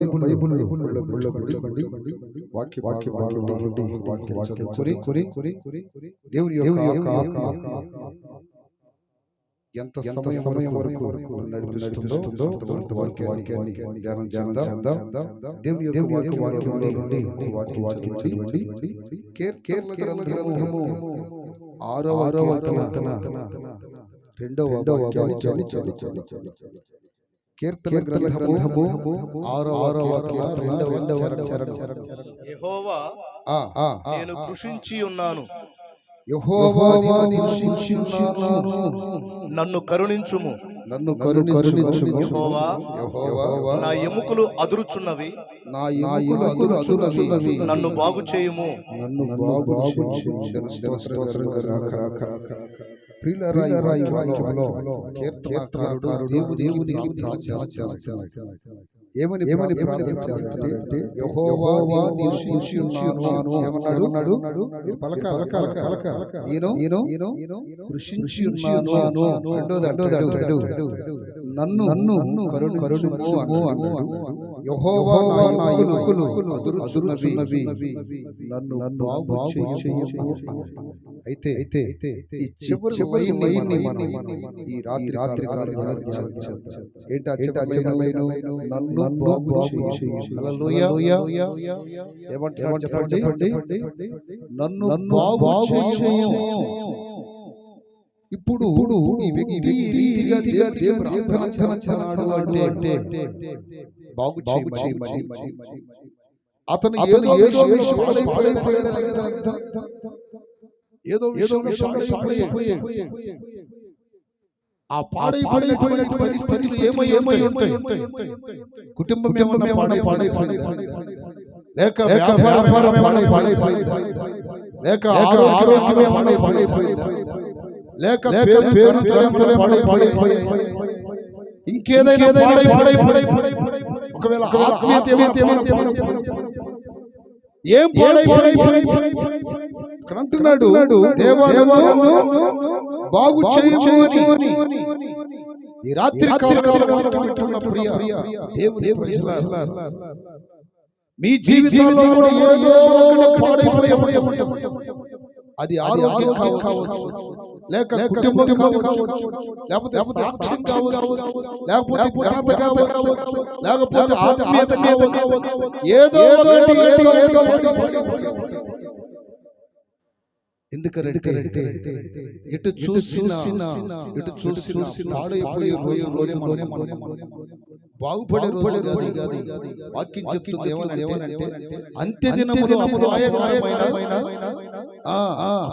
ఎంత సమయం వరకు నడిపిస్తుందో అంతవరకు వాక్యాన్ని ధ్యానం చేద్దాం. దేవుని యొక్క వాక్యం చదవండి. కీర్తనల గ్రంథము 6వ కీర్తన 2వ వాక్యాన్ని చదవండి. కీర్తన గ్రంథము 6వ కీర్తన 2వ చరణం. యెహోవా నేను కృషించి ఉన్నాను, యెహోవా నేను కృషించుచున్నాను, నన్ను కరుణించుము. యెహోవా నా ఎముకలు అదురుచున్నవి, నన్ను బాగు చేయుము. ఏమని ప్రార్థించాలంటే యెహోవా నేను కృషించుచున్నాను ఏమన్నాడు? నేను కృషించుచున్నాను. నన్ను కరుణించుము అన్నాడు. యెహోవా నా ఎముకలు అదురుచున్నవి, నన్ను బాగు చేయుము. అయితే ఈ చివరి లైన్ని ఈ రాత్రి నన్ను బాగు చేయుము. హల్లెలూయా. ఏమంటారు చెప్పండి? నన్ను బాగు చేయుము. ఇప్పుడు ఈ వ్యక్తి రీతిగా దేవుని ప్రార్థన చేస్తున్నాడు అంటే బాగు చేయమని. అతను ఏదో ఆ పాడైపోయినటువంటి పరిస్థితులు ఏమై ఉంటాయి? కుటుంబం ఏమన్నా పాడైపోయిందా? లేక వ్యాపారం పాడైపోయిందా? లేక ఆరోగ్యం పాడైపోయిందా? లేక పేరు పాడైపోయిందా? ఇంకేదైనా పాడైపోయిందా? ఒకవేళ ఆత్మీయత ఏం పాడైపోయింది? ఇక్కడ అంటున్నాడు, దేవా బాగు చేయమని. ఈ రాత్రి కాలమున ప్రియ దేవుని ప్రజలారా, మీ జీవితంలో కూడా ఏదో పాడైపోయి అది ఆరోగ్యం కావచ్చు, లేక కుటుంబం కావచ్చు, లేకపోతే సాక్ష్యం కావచ్చు, లేకపోతే ఘనత కావచ్చు, లేకపోతే ఆత్మీయత కావచ్చు, ఏదో ఎందుకంటే ఇటు చూసిన పాడైపోయే రోజుల్లోనే బాగుపడే రోజు కాదు. వాక్యం చెప్తుంది ఏమనంటే అంత్యదినములో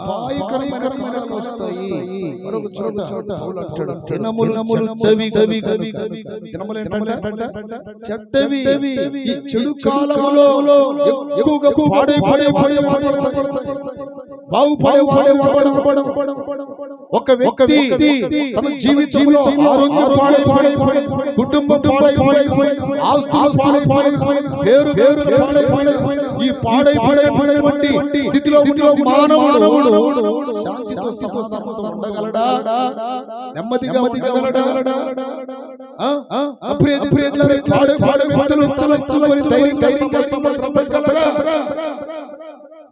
అపాయకరమైన వస్తాయి. మరొక చోట దినములు చెడ్డవి. ఈ చెడు కాలములో ఎక్కువగా బాగుపడే ఒక వ్యక్తి తన జీవితంలో ఆరోగ్యం పాడైపోయి, కుటుంబం పాడైపోయి, ఆస్తులు పాడైపోయి, పేరు ఈ పాడైపోయినటువంటి స్థితిలో మానవుడు శాంతితో సమాధానంతో ఉండగలడా? నెమ్మదిగా ఉండగలడా?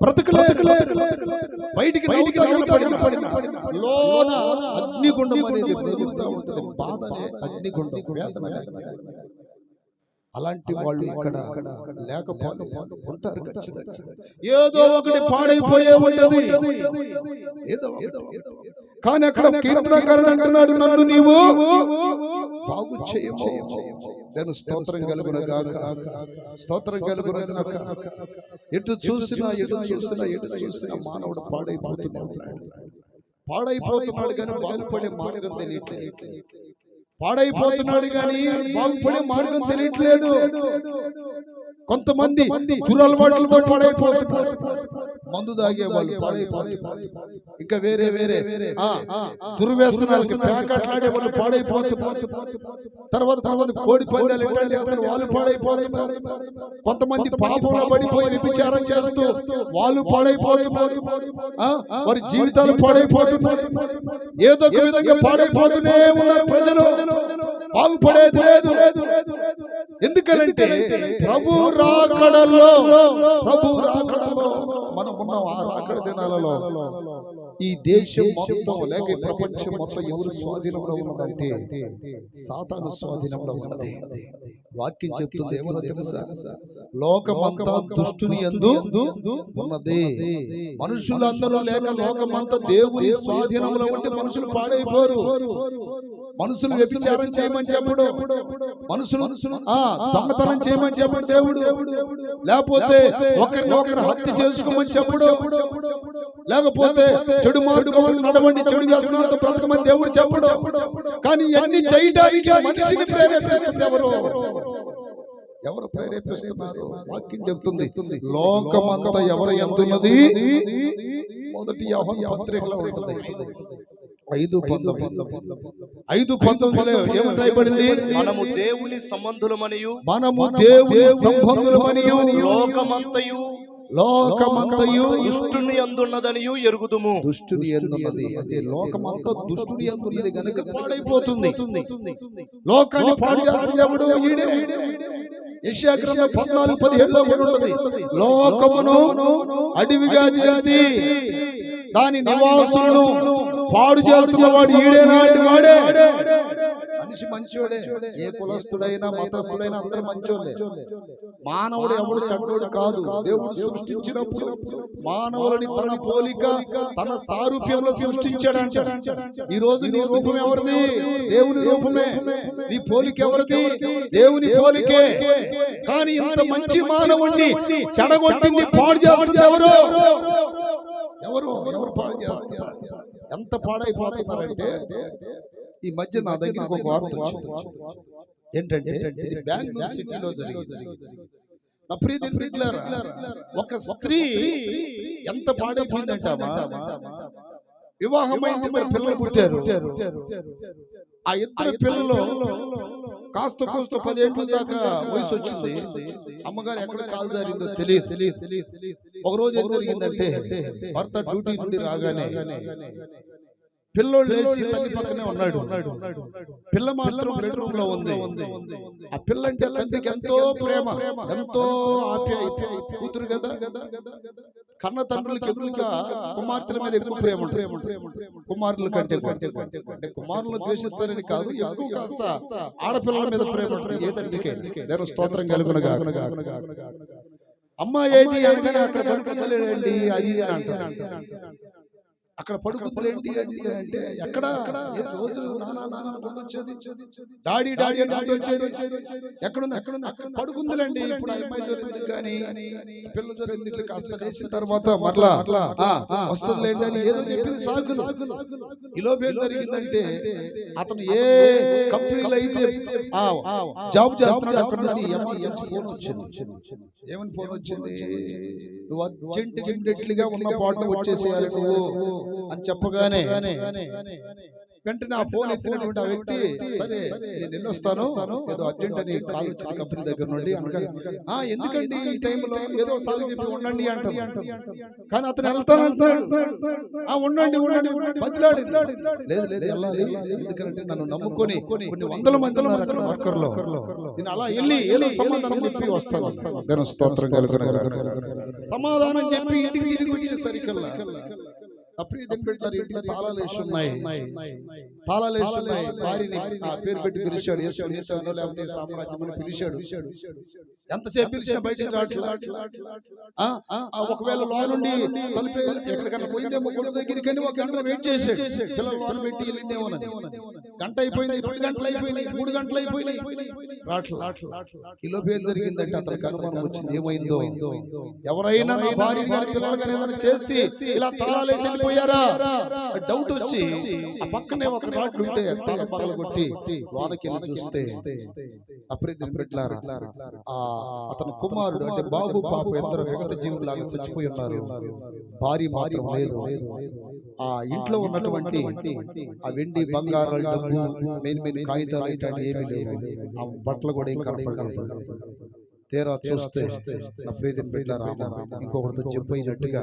బ్రతకలేరు. బయటికి లోన అగ్నిగుండం అనేది పెరుగుతూ ఉంటుంది. బాధనే అగ్నిగుండం, వేదన. అలాంటి వాళ్ళు ఇక్కడ లేకపోతే ఉంటారు ఖచ్చితంగా. ఏదో ఒకటి పాడైపోయే ఉంటది, ఏదో కానీ అక్కడ కీర్తనకారుడు అంటున్నాడు, నన్ను నీవు బాగు చేయము. నేను స్తోత్రం కలుగునగాక. ఎటు చూసినా మానవుడు పాడైపోతున్నాడు కానీ బాగుపడే మార్గం తెలియట్లేదు. పాడైపోతున్నాడు కానీ బాగుపడే మార్గం తెలియట్లేదు. కొంతమంది దురలవాట్లతో పాడైపోతున్నారు, మందు తాగే వాళ్ళు పాడైపోతున్నారు. ఇంకా వేరే వేరే దుర్వ్యసనాలకి ప్యాకెట్లాడే వాళ్ళు పాడైపోతున్నారు. తర్వాత కోడి పందాలు ఎట్లాంటి వాళ్ళు పాడైపోతున్నారు. కొంతమంది పాపంలో పడిపోయి వ్యభిచారం చేస్తూ వాళ్ళు పాడైపోతున్నారు. వారి జీవితాలు పాడైపోతున్నాయి. ఏదో ఒక విధంగా పాడైపోతూనే ఉన్నారు ప్రజలు. బాగుపడేది లేదు. ఎందుకనంటే ప్రభు రాకడలో మనం ఉన్నాం. ఆ రాకడ దినాలలో ఈ దేశం మొత్తం లేక ఈ ప్రపంచం మొత్తం ఎవరు స్వాధీనంలో ఉన్నదంటే సాతాను స్వాధీనంలో ఉన్నది. వాక్యం చెప్తుంది ఏమో తెలుసా? లోకమంతా దుష్టుని యందు ఉన్నది. మనుషులందరూ లేక లోకమంతా దేవుని స్వాధీనంలో ఉంటే మనుషులు పాడైపోరు. మనుషులు వ్యభిచారం చేయమని చెప్పడు, మనుషులు దొంగతనం చేయమని చెప్పడు దేవుడు. లేకపోతే ఒకరినొకరు హత్య చేసుకోమని చెప్పడు. లేకపోతే చెడు మార్గంలో నడవండి, చెడు వ్యసనాలతో బ్రతకమని దేవుడు చెప్పడు. కానీ ఇవన్నీ చేయడానికి మనిషిని ప్రేరేపిస్తుంది. ఎవరు ప్రేరేపిస్తున్నారు? వాక్యం చెప్తుంది లోకమంతా ఎవరు ఎందున్నది? మొదటి యోహాను పత్రికలో ఉంటుంది 5:19 ఏమని రాయబడింది? మనము దేవుని సంబంధులమనియు లోకమంతయు దుష్టుని యందున్నదనియు ఎరుగుదుము. దుష్టుని యందున్నది అంటే లోకమంతా దుష్టుని యందున్నది గనుక పాడైపోతుంది. లోకాన్ని పాడు చేస్తుంది ఎవడు? ఈడే. యెషయా గ్రంథం 14:17 కూడా ఉంటుంది. లోకమును అడవిగా చేసి దాని నివాసులను పాడు చేస్తున్న వాడు ఈడేనాటి వాడే. మనిషి మంచోడే. ఏ కులస్తుడైనా మతస్థుడైనా అందరూ మంచోళ్ళే. మానవుడు ఎవడు చెడ్డోడు కాదు. దేవుడు సృష్టించినప్పుడు మానవులని తన పోలిక తన సారూప్యంలో సృష్టించాడంట. ఈ రోజు నీ రూపం ఎవరిది? దేవుని రూపమే. నీ పోలిక ఎవరిది? దేవుని పోలికే. కానీ ఇంత మంచి మానవుణ్ణి చెడగొట్టింది, పాడు చేస్తుంది ఎవరు? ఎవరు పాడు చేస్తారు? ఎంత పాడైపోతున్నారంటే ఈ మధ్య నా దగ్గర ఒక వార్త వచ్చింది. ఏంటంటే ఇది బెంగళూరు సిటీలో జరిగింది. నా ప్రియలారా, ఒక స్త్రీ ఎంత పాడైపోయిందంటావా? వివాహమైన 2 పిల్లలు పుట్టారు. ఆ 2 పిల్లలు కాస్త 10 ఏళ్ళ దాకా వయసు వచ్చింది. అమ్మగారు ఎక్కడ కాలు జారిందో తెలియదు. ఒక రోజు ఏం జరిగిందంటే భర్త డ్యూటీ నుండి రాగానే పిల్లోడు లేచి తల్లి పక్కనే ఉన్నాడు. పిల్ల మాత్రం బెడ్రూమ్ లో ఉంది. ఆ పిల్ల అంటే తండ్రికి ఎంతో ప్రేమ, ఎంతో ఆప్యాయత. కూతురు కదా, కన్న తండ్రులకి ఎక్కువగా కుమార్తెల మీద ఎక్కువ ప్రేమ ఉంటుంది. కుమారుల కంటే అంటే కుమారులను ద్వేషిస్తారని కాదు, ఎక్కువ కాస్త ఆడపిల్లల మీద ప్రేమ ఉంటుంది ఏ తండ్రికి. దేవుని స్తోత్రం కలుగునుగా. అమ్మాయి ఏది అనగానే అక్కడ పడుకుందలేండి అది ఇది అని అంటారు. అక్కడ పడుకుందలేంటి అది అంటే ఎక్కడ రోజు నానా వచ్చేది, డాడీ అని వచ్చేది. ఎక్కడుంది అక్కడ పడుకుందిలేండి. ఇప్పుడు అమ్మాయి జ్వరం ఎందుకు కానీ పిల్ల జ్వరం ఎందుకు, కాస్త లేచిన తర్వాత మరలా వస్తుందిలేండి అని ఏదో చెప్పింది సాగులు. ఈలోపు ఏం జరిగిందంటే అతను ఏ కంపెనీలో అయితే జాబ్ చేస్తున్నాడు అక్కడ నుండి ఎమర్జెన్సీ ఫోన్ వచ్చింది. ఏమని ఫోన్ వచ్చింది? నువ్వు అర్జెంట్ ఇమ్మీడియట్లీగా ఉన్న పాటను వచ్చేసేయాలి నువ్వు అని చెప్పగానే వెంటనే ఆ ఫోన్ ఎత్తినటువంటి ఆ వ్యక్తి, సరే నేను వెళ్ళొస్తాను, ఏదో అర్జెంట్ అని కాల్ వచ్చింది కంపెనీ దగ్గర నుండి. ఎందుకండి ఈ టైంలో ఏదో సాగు చెప్పి ఉండండి అంటారు. కానీ అతను వెళ్తాను అంటున్నాడు. ఉండండి బతిలాడు. లేదు వెళ్ళాలి, ఎందుకంటే నన్ను నమ్ముకొని కొన్ని వందల మంది ఉన్నారు అక్కడ వర్కర్లో. నేను అలా వెళ్ళి ఏదో సమాధానం చెప్పి వస్తాను. స్తోత్రం కలుగును. సమాధానం చెప్పి ఇంటికి తిరిగి వచ్చేసరికల్లా ఇంటికి తాళాలు వేసి ఉన్నాయి. భార్యని ఆ పేరు పెట్టి పిలిచాడు. లేకపోతే సామ్రాజ్యం అని పిలిచాడు. ఎంతసేపు పిలిచినా బయటకు రావట్లేదు. ఒకవేళ లోన్ నుండి తలిపే ఎక్కడికన్నా పోయిందేమో కొడుకు దగ్గరికి అని 1 గంట వెయిట్ చేశాడు. పిల్లలు లోన్ పెట్టి వెళ్ళిందేమోనని. గంట అయిపోయింది, 2 గంటలు అయిపోయినాయి, 3 గంటలు అయిపోయినాయి, రాట్లా. ఈ లోపు ఏం జరిగిందంటే అతనికి అనుమానం వచ్చింది, ఏమైందో, ఎవరైనా నా భార్య గారి పిల్లలు గారు ఏదైనా చేసి ఇలా తాళాలే చనిపోయారా డౌట్ వచ్చి ఆ పక్కనే ఒక రాట్లు ఉంటే తాళం పగలు కొట్టి వారికి వెళ్ళి చూస్తే అతని కుమారుడు అంటే బాబు పాప ఇద్దరు విగత జీవులాగా చచ్చిపోయి ఉన్నారు. భార్య మాత్రం లేదు. ఆ ఇంట్లో ఉన్నటువంటి ఆ వెండి బంగారాలు డబ్బు మెయిన్ కాగితాలు ఇట్లాంటి ఏమీ లేవు. ఆ బట్టలు కూడా ఏం కనపడలేదు. తీరా చూస్తే నా ప్రియమైన బిడ్డలారా ఇంకొకరితో చెప్పినట్టుగా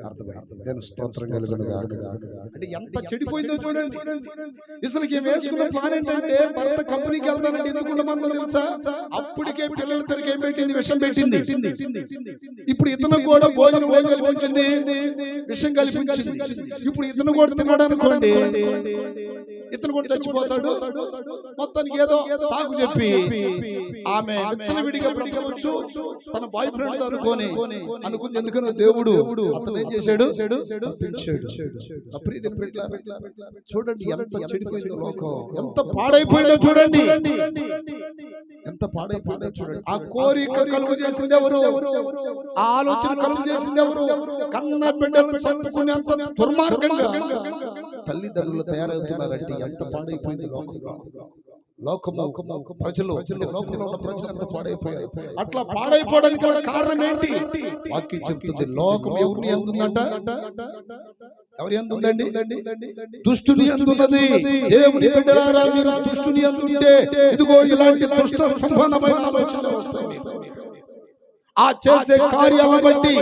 అర్థమైంది. దాని స్తోత్రం కలుగునుగా. అంటే ఎంత చెడిపోయిందో చూడండి. అసలు వేసుకున్న ప్లాన్ ఏంటంటే భర్త కంపెనీకి వెళ్తానంటే ఎందుకున్నామో తెలుసా? అప్పటికే పిల్లలిద్దరికి ఏం పెట్టింది, విషం పెట్టింది. ఇప్పుడు ఇతను కూడా భోజనం ఏం కల్పించింది, విషం కల్పించింది. ఇప్పుడు ఇతను కూడా తిన్నాడు అనుకోండి, ఇతను కూడా చచ్చిపోతాడు. మొత్తానికి ఏదో సాగు చెప్పి ఆమె విచ్చలవిడిగా బ్రతకవచ్చు తన బాయ్ ఫ్రెండ్ అనుకుంది. ఎందుకనో దేవుడు అతను ఏం చేశాడు, చూడండి ఎంత చెడిపోయిందో లోకం, ఎంత పాడైపోయిందో చూడండి, ఎంత పాడైపోయిందో చూడండి. ఆ కోరిక కలుగు చేసింది ఎవరు, ఆ ఆలోచన కలుగు చేసింది ఎవరు? కన్న బిడ్డలను చంపుకునేంత దుర్మార్గంగా తల్లిదండ్రులు తయారవుతున్నారంటే ఎంత పాడైపోయింది లోకము ప్రజలు, లోకంలో ఉన్న ప్రజలు ఎంత పాడైపోయారు. అట్లా పాడైపోవడానికి కారణం ఏంటి? వాక్యం చెప్తుంది, లోకం ఎవరిని ఎందుందంట, ఎవరి ఎందుందండి? దుష్టుని ఎందున్నది. దేవుని బిడ్డలారా మీరు దుష్టుని ఎందుంటే ఇదిగో ఇలాంటి దుష్ట సంబంధమైన ఆలోచనలు వస్తాయి. ఆ చేసే కార్యాలను బట్టి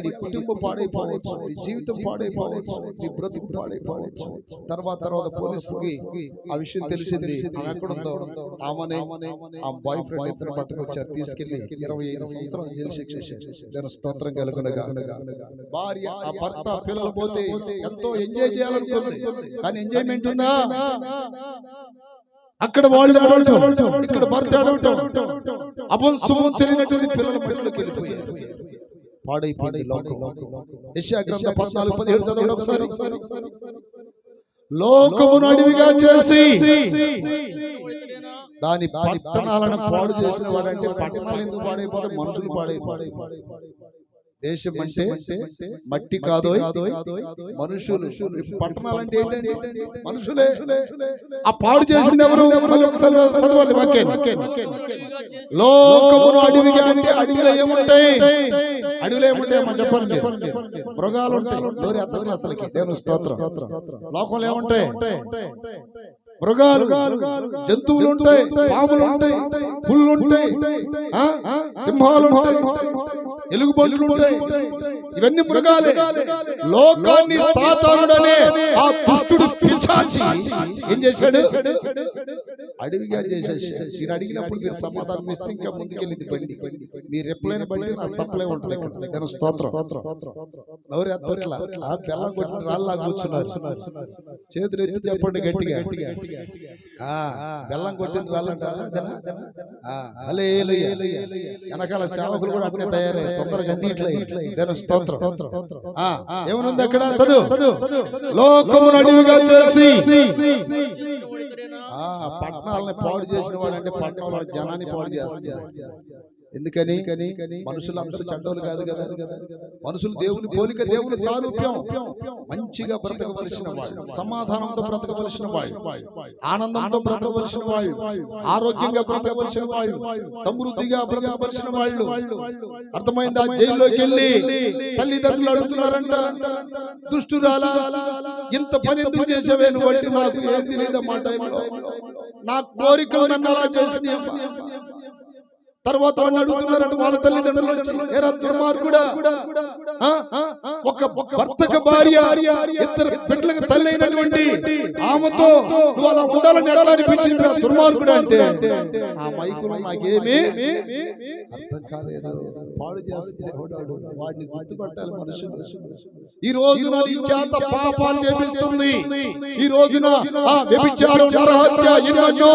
నీ కుటుంబం పాడైపోవచ్చు, నీ జీవితం పాడైపోవచ్చు, నీ బ్రతుకు పాడైపోవచ్చు. తర్వాత పోలీసులకి ఆ విషయం తెలిసింది. ఆమె ఎక్కడుందో ఆమెనే ఆ బాయ్ ఫ్రెండ్ ఇద్దరు పట్టుకొచ్చారు, తీసుకెళ్లి 25 సంవత్సరాలు జైలు శిక్ష చేశారు. దాని స్తోత్రం కలుగునుగా. భార్య ఆ భర్త పిల్లలు పోతే ఎంతో ఎంజాయ్ చేయాలనుకుంది, కానీ ఎంజాయ్మెంట్ ఉందా? అక్కడ వాళ్ళు అడవటం, ఇక్కడ భర్త అడవటం, అపంశుభం తెలియనటువంటి పిల్లల మట్టిలోకి వెళ్ళిపోయారు. పాడైపోయింది లోకం. యెషయా గ్రంథం 14:17 చదవండి ఒకసారి. లోకమును అడవిగా చేసి దాని పట్టణాలను పాడు చేసిన వాడంటే పట్టణాలు ఎందుకు పాడైపోతాయి? మనుషులు పాడైపోతాయి. దేశం అంటే మట్టి కాదో మనుషులు. పట్టణాలంటే ఏంటంటే మనుషులే. ఆ పాడు చేసింది ఎవరు? లోకమును అడవిగా అంటే అడవిలో ఏముంటాయి? అడవిలో ఏముంటాయి అమ్మా చెప్పండి. మృగాలు ఉంటాయి. అసలుకి దేవుని స్తోత్రం. లోకంలో ఏముంటాయి? మృగాలు, జంతువులు ఉంటాయి, పాములు ఉంటాయి, పుల్లు ఉంటాయి, సింహాలు ఉంటాయి, ఎలుగుబంట్లు ఉంటాయి. ఇవన్నీ మృగాలే. లోకాన్ని సాతానుడనే ఆ దుష్టుడు పిశాచి ఏం చేశాడు? అడవిగా చేసేసాడు. నేను అడిగినప్పుడు మీరు సమాధానం ఇస్తే ఇంకా ముందుకెళ్ళింది బండి. మీరు ఎప్పుడైనా బండి నా సప్లై ఉంటుంది. దాని స్తోత్రం. ఎవరు ఎత్తట్లా? ఆ బెల్లం కొట్టిన రాళ్ళలా కూర్చున్నారు. చేతులు ఎత్తి చెప్పండి గట్టిగా. బెల్లం కొట్టిన రాళ్ళంటారా? వెనకాల సేవకులు కూడా అట్లే తయారై తొందరగా అందిట్లే. దాని స్తోత్రం. ఏమనుంది అక్కడ? చదువు. లోకమును అడవిగా చేసి పట్టణాలని పాడు చేసిన వాడు అంటే పట్టణంలో జనాన్ని పాడు చేస్తారు. ఎందుకని? మనుషులు అందరూ చెడ్డోళ్ళు కాదు కదా. మనుషులు దేవుని పోలిక, దేవుని సారూప్యం. మంచిగా బ్రతకవలసిన వాళ్ళు, సమాధానంతో బ్రతకవలసిన వాళ్ళు, ఆనందంతో బ్రతకవలసిన వాళ్ళు, ఆరోగ్యంగా బ్రతకవలసిన వాళ్ళు, సమృద్ధిగా బ్రతకవలసిన వాళ్ళు. అర్థమైందా? జైల్లోకి వెళ్ళి తల్లిదండ్రులు అడుగుతున్నారంట, దుష్టురాలా ఇంత పని ఎందుకు చేసావే నువ్వు అంటే నాకు ఏం తెలియదమ్మా టైంలో నా కోరికలు నన్ను అలా చేసి. తర్వాత వాడిని అడుగుతున్నారంట వాళ్ళ తల్లిదండ్రులు వచ్చి, ఏరా దుర్మార్గుడా, ఒక భర్తకు భార్య ఇద్దరు బిడ్డలకు తల్లి అయినటువంటి ఆమెతో నువ్వు అలా ఉండాలని ఎలా అనిపించింది దుర్మార్గుడు అంటే? ఆ మైకులో నాకేమీ అర్థం కాలేదు. పాడు చేస్తే వాడిని గుర్తుపట్టాలి మనుషులు. ఈ రోజున ఈ చేత పాపాలు చేపిస్తుంది. ఈ రోజున వ్యభిచారం, నరహత్య, ఎన్నెన్నో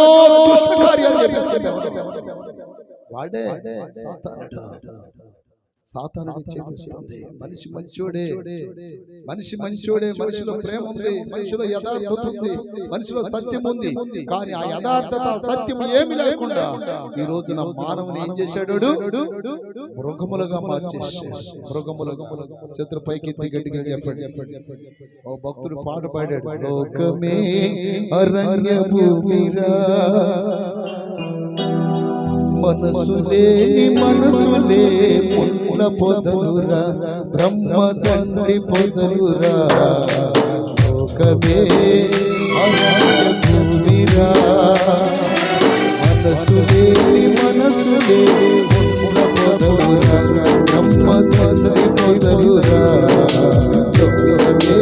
దుష్ట కార్యాలు చేపిస్తుంది. వాడే సాతానుడు. సాతానుడు చేపిస్తుంది. మనిషి మంచోడే, మనిషి మంచోడే, మనిషిలో ప్రేమ ఉంది, మనిషిలో యథార్థత ఉంది, మనిషిలో సత్యం ఉంది. కానీ ఆ యథార్థత సత్యం ఏమి లేకుండా ఈ రోజున మానవుని ఏం చేశాడు? మృగములుగా మార్చేసాడు. మృగములుగా. చేతుల పైకి ఎత్తి గట్టిగా చెప్పండి. ఓ భక్తుడు పాట పాడాడు, లోకమే అరణ్య భూమిరా, మనసులేని మనసులే ముళ్ళ పొదలురా, బ్రహ్మదండి పొదలురా, లోకమే అరణ్య భూమిరా, మనసులేని మనసులే ముళ్ళ పొదలురా, బ్రహ్మదండి పొదలురా, లోకమే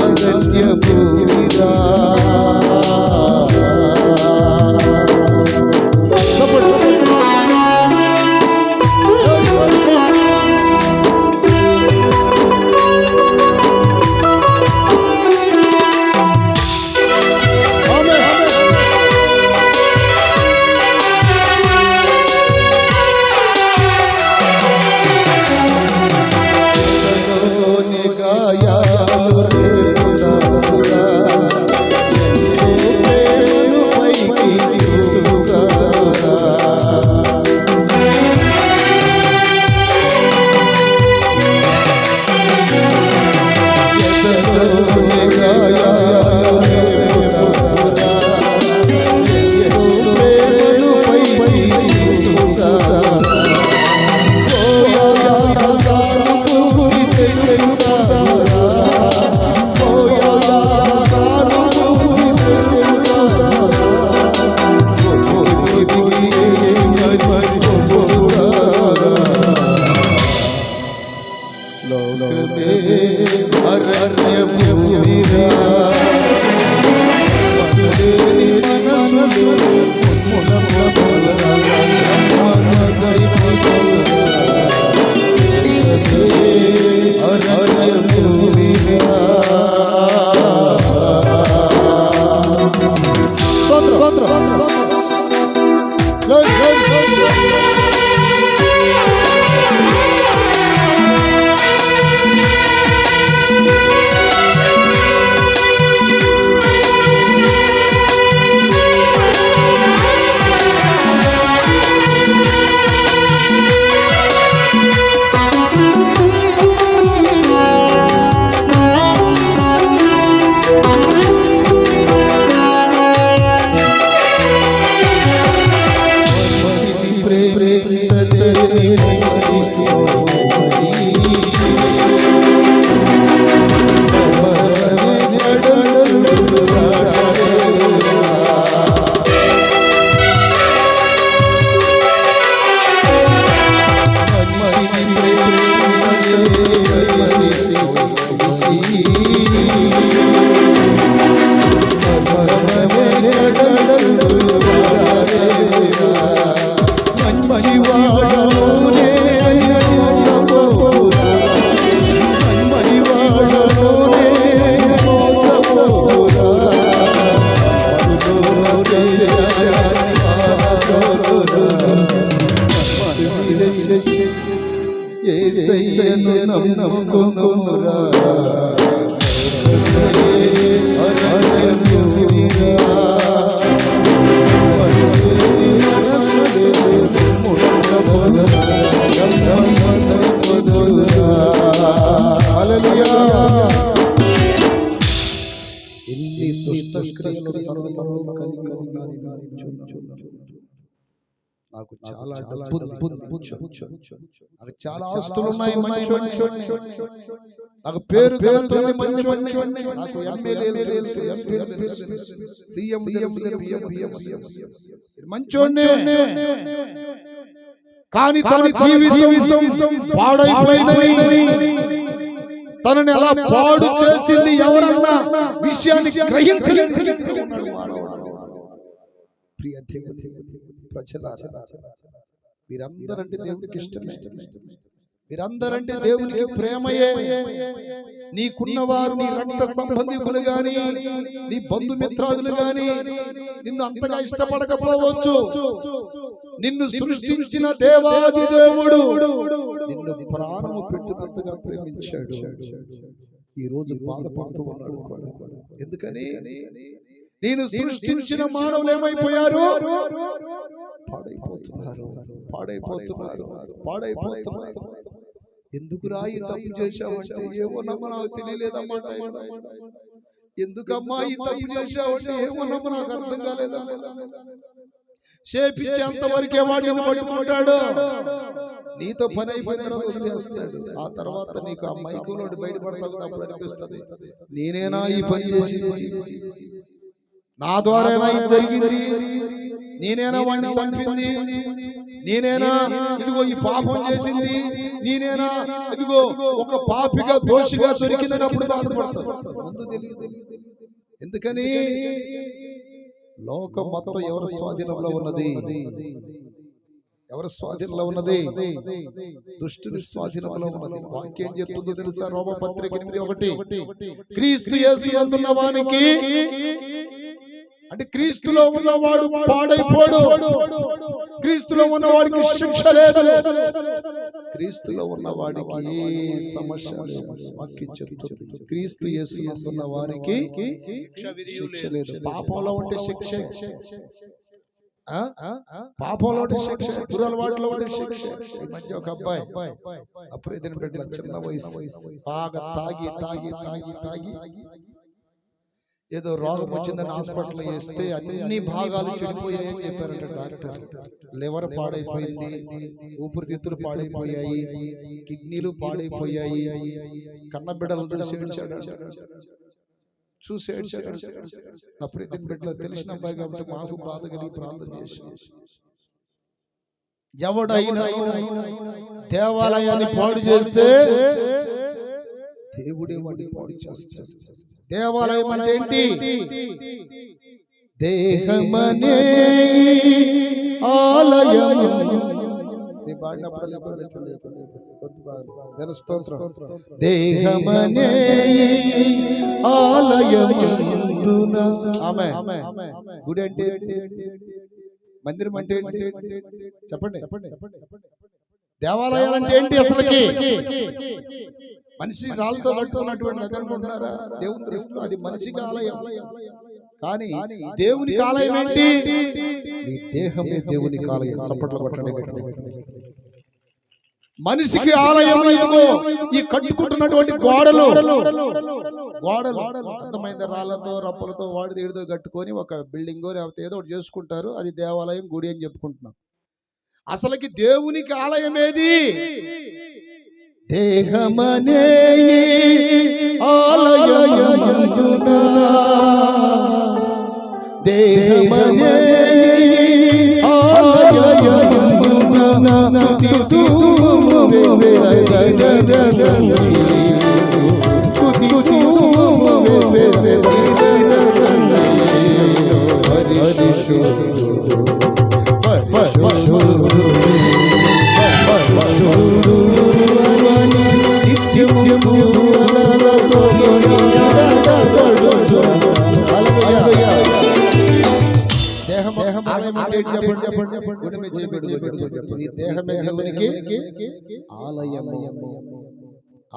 అరణ్య భూమిరా. యేసయ్యను నమ్ముకొనురా ఎన్ని దుష్టక్రియలు కలిగి ఉన్నాను నాకు చాలా డబ్బు నాకు చాలా ఆస్తులు ఉన్నాయి, నాకు పేరు కలుగుతుంది, నాకు ఎమ్మెల్యేలు తెలుసు, ఎంపీలు తెలుసు, సీఎం మంచోనే. కానీ తన జీవితం పాడైపోయిందని, తనని అలా పాడు చేసింది ఎవరన్నా విషయాన్ని గ్రహించలేకపోతున్నాడు మానవుడు. ప్రియ దేవుని ప్రజలారా, మీరందరంటే దేవునికి ఇష్టమే, మీరందరంటే దేవునికి ప్రేమయే. నీకున్నవారు నీ రక్త సంబంధికులు గాని, నీ బంధుమిత్రాదులు గాని నిన్ను అంతగా ఇష్టపడకపోవచ్చు, నిన్ను సృష్టించిన దేవాది దేవుడు నిన్ను ప్రాణము పెట్టినంతగా ప్రేమించాడు. ఈ రోజు బాధపడుతూ ఉన్నాడు కూడా. ఎందుకని నేను సృష్టించిన మానవులు ఏమైపోయారు? పాడైపోతున్నారు, పాడైపోతున్నారు, పాడైపోతున్నారు. ఎందుకురా ఈ తప్పు చేశావంటే, ఏమోనమ్మా నాకు తెలియలేదమ్మా. ఎందుకమ్మా ఈ తప్పు చేశావంటే, ఏమోనమ్మా నాకు అర్థం కాలేదమ్మా. చేపించేంత వరకే వాడిని పట్టుకుంటాడు. నీతో పని అయిపోయిన తర్వాత వదిలేస్తాడు. ఆ తర్వాత నీకు ఆ మైకులో బయటపడతావు. అప్పుడు అనిపిస్తుంది, నేనేనా ఈ పని చేసింది, నా ద్వారానా ఇది జరిగింది, నేనేనా వాడిని చంపింది, నేనేనా ఇదిగో ఈ పాపం చేసింది, నేనేనా ఇదిగో ఒక పాపిగా దోషిగా దొరికిందని అప్పుడు బాధపడతావు. ముందు తెలియదు. ఎందుకని లోకం మొత్తం ఎవరి స్వాధీనంలో ఉన్నది? ఎవరి స్వాధీనంలో ఉన్నది? దుష్టుని స్వాధీనంలో ఉన్నది. వాక్యం చెప్తుందో తెలుసా? రోమపత్రిక 8:1, క్రీస్తు యేసునందున్న వానికి, అంటే క్రీస్తులో ఉన్నవాడు పాడైపోడు, క్రీస్తులో ఉన్నవాడికి శిక్ష లేదు, క్రీస్తులో ఉన్నవాడికి ఏ సమస్య లేదు. వాక్యం చెప్తుంది, క్రీస్తు యేసునందున్న వారికి శిక్ష లేదు. పాపంలో ఉంటే శిక్ష, పాపంలో ఉంటే శిక్ష, దురలవాట్లో ఉంటే శిక్ష. ఈ మధ్య ఒక అబ్బాయి అప్పుడు ఎదిన బిడ్డ, చిన్న వయసు, బాగా తాగి తాగి తాగి తాగి ఏదో రోగం వచ్చిందని హాస్పిటల్ వేస్తే అన్ని భాగాలు చెడిపోయాయని చెప్పారంట డాక్టర్. లివర్ పాడైపోయింది, ఊపిరితిత్తులు పాడైపోయాయి, కిడ్నీలు పాడైపోయాయి. కన్నబిడ్డలు చూసి ఏడ్చాడు. అప్పుడు ఇద్దరు బిడ్డలు తెలిసిన అబ్బాయి కాబట్టి మాకు బాధ కలిగి ప్రార్థన చేసి, ఎవడైనా దేవాలయాన్ని పాడు చేస్తే దేవుడే వాడిని పాడు చేస్తాడు. దేవాలయం అంటే ఏంటి? దేహమనే ఆలయము. దేహమనే ఆలయమందున. గుడి అంటే, మందిరం అంటే చెప్పండి. దేవాలయాలు అంటే ఏంటి అసలుకి? మనిషి రాళ్ళతో కట్టుకున్నటువంటి అది అనుకుంటున్నారా? దేవుని దృష్టిలో అది మనిషికి ఆలయం. కానీ దేవునికి ఆలయం ఏంటి? నీ దేహమే దేవునికి ఆలయం. చప్పట్లు కొట్టండి. మనిషికి ఆలయం ఇదిగో ఈ కట్టుకుంటున్నటువంటి గోడలు, అందమైన రాళ్లతో రప్పలతో వాడి తీడితో కట్టుకొని ఒక బిల్డింగ్ లేకపోతే ఏదో ఒకటి చేసుకుంటారు. అది దేవాలయం, గుడి అని చెప్పుకుంటున్నాం. అసలుకి దేవునికి ఆలయం ఏది? దేహమనే ఆలయమందున, దేహమనే ఆలయమందున స్తుతితుము వెదగరని, స్తుతితుము వెదగరని. పరిశుద్ధుడు పరిశుద్ధుడు ఈ దేహమే దేవునికి ఆలయం.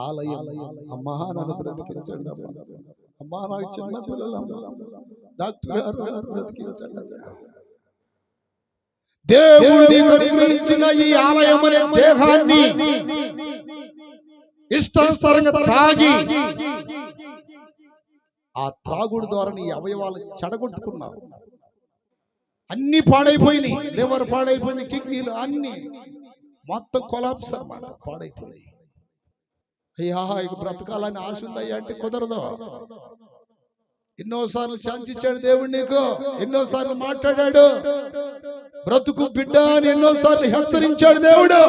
ఆలయం. అమ్మా నన్ను బ్రతికించండి, అమ్మా నాకు చిన్న పిల్లలు, డాక్టర్ గారు బ్రతికించండి. దేవుడు నీకు అనుగ్రహించిన ఈ ఆలయం అనే దేహాన్ని ఇష్టానుసారంగా తాగి, ఆ త్రాగుడు ద్వారా నీ అవయవాలను చెడగొట్టుకున్నావు. అన్ని పాడైపోయినాయి. లివర్ పాడైపోయింది, కిడ్నీలు అన్ని మొత్తం కొలాప్స్ అన్నమాట, పాడైపోయి. అయ్యా ఇక బ్రతకాలని ఆశ ఉందయ్యా అంటే కుదరదు. ఎన్నోసార్లు ఛాన్స్ ఇచ్చాడు దేవుడు నీకు, ఎన్నోసార్లు మాట్లాడాడు. బ్రతుకు బిడ్డ అని ఎన్నోసార్లు హెచ్చరించాడు దేవుడు.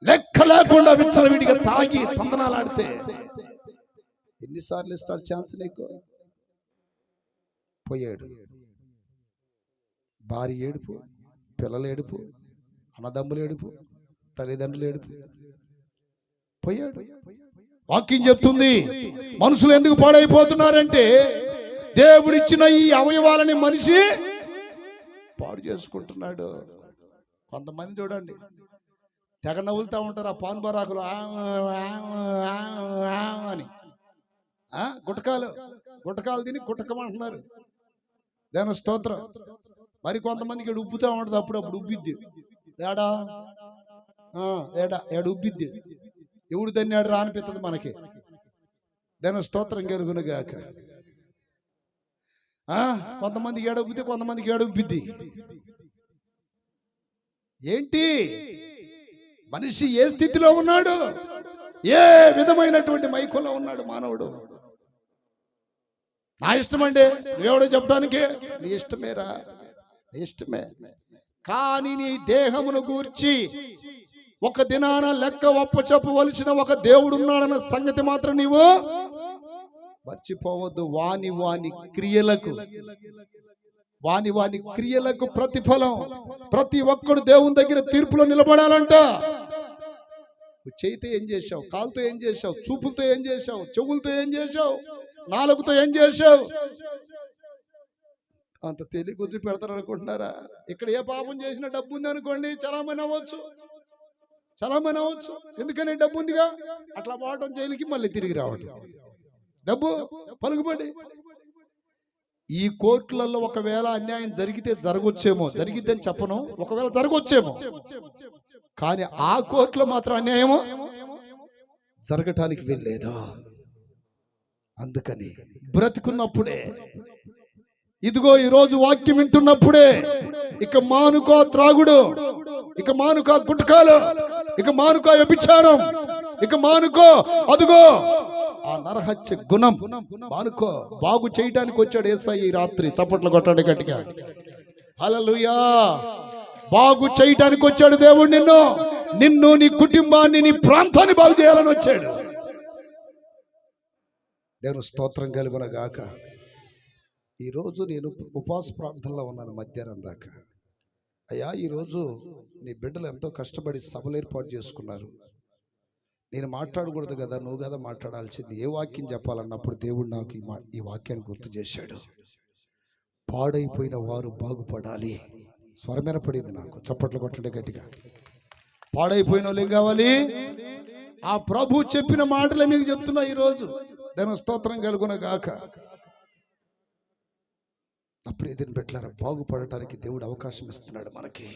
లెక్క లేకుండా విచ్చలవిడిగా తాగి తందనాలాడితే ఎన్నిసార్లు ఇస్తాడు ఛాన్స్ నీకు? పోయాడు. భార్య ఏడుపు, పిల్లలు ఏడుపు, అన్నదమ్ములు ఏడుపు, తల్లిదండ్రులు ఏడుపు. పోయాడు. వాక్యం చెప్తుంది మనుషులు ఎందుకు పాడైపోతున్నారంటే దేవుడిచ్చిన ఈ అవయవాలని మనిషి పాడు చేసుకుంటున్నాడు. కొంతమంది చూడండి తెగ నవ్వులుతూ ఉంటారు ఆ పాన్ బరాకులు అని. గుటకాలు తిని గుట్టకమంటున్నారు. దాని స్తోత్రం. మరి కొంతమందికి ఇక్కడ ఉబ్బుతూ ఉంటుంది, అప్పుడప్పుడు ఉబ్బిద్ది. ఏడా ఉబ్బిద్ది. ఎవడు దన్నాడు రా అనిపిస్తుంది మనకి. దాని స్తోత్రం కలుగునుగాక. కొంతమందికి ఏడొబ్బితే కొంతమందికి ఏడొబ్బిద్ది. ఏంటి మనిషి ఏ స్థితిలో ఉన్నాడు, ఏ విధమైనటువంటి మైకులో ఉన్నాడు మానవుడు? నా ఇష్టమండి, నువ్వెవడో చెప్పడానికి? నీ ఇష్టమేరా, నీ ఇష్టమే. కానీ నీ దేహమును గూర్చి ఒక దినాన లెక్క ఒప్పచెప్పవలసిన ఒక దేవుడు ఉన్నాడన్న సంగతి మాత్రం నీవు మర్చిపోవద్దు. వాని క్రియలకు ప్రతిఫలం. ప్రతి ఒక్కడు దేవుని దగ్గర తీర్పులో నిలబడాలంట. చేయితో ఏం చేశావు, కాలుతో ఏం చేశావు, చూపులతో ఏం చేశావు, చెవులతో ఏం చేశావు, నాలుగుతో ఏం చేశావు? అంత తెలివి కుదిరి పెడతారు అనుకుంటున్నారా? ఇక్కడ ఏ పాపం చేసినా డబ్బు ఉంది అనుకోండి, చలామణి అవ్వచ్చు. ఎందుకని డబ్బు ఉందిగా, అట్లా పోవటం జైలుకి మళ్ళీ తిరిగి రావటం. డబ్బు పలుకుబడి. ఈ కోర్టులలో ఒకవేళ అన్యాయం జరిగితే జరగొచ్చేమో, జరిగిద్దని చెప్పను, ఒకవేళ జరగొచ్చేమో, కానీ ఆ కోర్టులో మాత్రం అన్యాయమో జరగటానికి వెళ్ళలేదు. అందుకని బ్రతికున్నప్పుడే, ఇదిగో ఈరోజు వాక్యం వింటున్నప్పుడే ఇక మానుకో త్రాగుడు, ఇక మానుకో గుట్కాలు, ఇక మానుకో వ్యభిచారం, ఇక మానుకో అదుగో ఆ నరహత్య గుణం మానుకో. బాగు చేయడానికి వచ్చాడు యేసయ్య ఈ రాత్రి. చప్పట్లు కొట్టండి గట్టిగా. హల్లెలూయా. బాగు చేయడానికి వచ్చాడు దేవుడు. నిన్ను నీ కుటుంబాన్ని, నీ ప్రాంతాన్ని బాగు చేయాలని వచ్చాడు. దేవుని స్తోత్రం కలుగునగాక. ఈరోజు నేను ఉపవాస ప్రార్థనలో ఉన్నాను మధ్యాహ్నం దాకా. అయ్యా, ఈరోజు నీ బిడ్డలు ఎంతో కష్టపడి సభలు ఏర్పాటు చేసుకున్నారు. నేను మాట్లాడకూడదు కదా, నువ్వు కదా మాట్లాడాల్సింది. ఏ వాక్యం చెప్పాలన్నప్పుడు దేవుడు నాకు ఈ వాక్యాన్ని గుర్తు చేశాడు. పాడైపోయిన వారు బాగుపడాలి. స్వరమేర పడింది నాకు. చప్పట్లు కొట్టండి గట్టిగా. పాడైపోయిన వాళ్ళు ఏం కావాలి? ఆ ప్రభు చెప్పిన మాటలే మీకు చెప్తున్నా ఈరోజు. దాని స్తోత్రం కలుగునగాక. అప్పుడు ఏదైనా పెట్టారా, బాగుపడటానికి దేవుడు అవకాశం ఇస్తున్నాడు. మనకి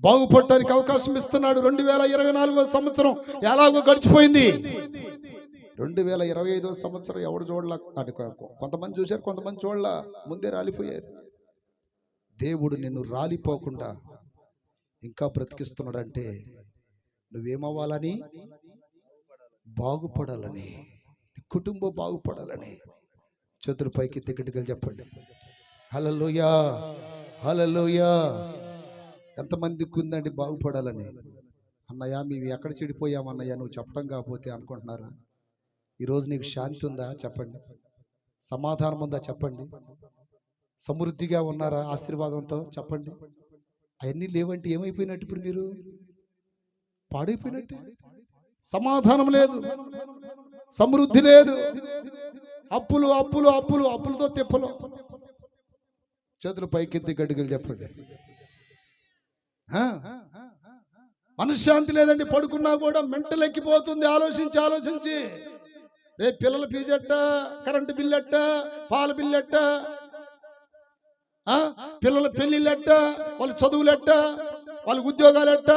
బాగుపడటానికి అవకాశం ఇస్తున్నాడు. 2024 సంవత్సరం ఎలాగో గడిచిపోయింది. 2025 సంవత్సరం ఎవరు చూడలా అంటే కొంతమంది చూశారు, కొంతమంది చూడలా, ముందే రాలిపోయారు. దేవుడు నిన్ను రాలిపోకుండా ఇంకా బ్రతికిస్తున్నాడంటే నువ్వేమవ్వాలని? బాగుపడాలని, కుటుంబం బాగుపడాలని. చేతులు పైకి తిక్కటికలు చెప్పండి. హల్లెలూయా, హల్లెలూయా. ఎంతమందికి ఉందండి బాగుపడాలని? అన్నయ్య మేము ఎక్కడ చెడిపోయామన్నయ్య నువ్వు చెప్పడం కాకపోతే అనుకుంటున్నారా? ఈరోజు నీకు శాంతి ఉందా చెప్పండి, సమాధానం ఉందా చెప్పండి, సమృద్ధిగా ఉన్నారా ఆశీర్వాదంతో చెప్పండి. అవన్నీ లేవంటే ఏమైపోయినట్టు? ఇప్పుడు మీరు పాడైపోయినట్టు. సమాధానం లేదు, సమృద్ధి లేదు, అప్పులు అప్పులు అప్పులు, అప్పులతో తిప్పలు. చేతులు పైకెత్తి గడ్డిగలు చెప్పండి. మనశ్శాంతి లేదండి. పడుకున్నా కూడా మెంటల్ ఎక్కిపోతుంది. ఆలోచించి రేపు పిల్లల ఫీజు ఎట్ట, కరెంటు బిల్లు ఎట్ట, పాల బిల్లు ఎట్ట, పిల్లల పెళ్లిళ్ళు ఎట్ట, వాళ్ళ చదువులు ఎట్ట, వాళ్ళ ఉద్యోగాలు ఎట్ట,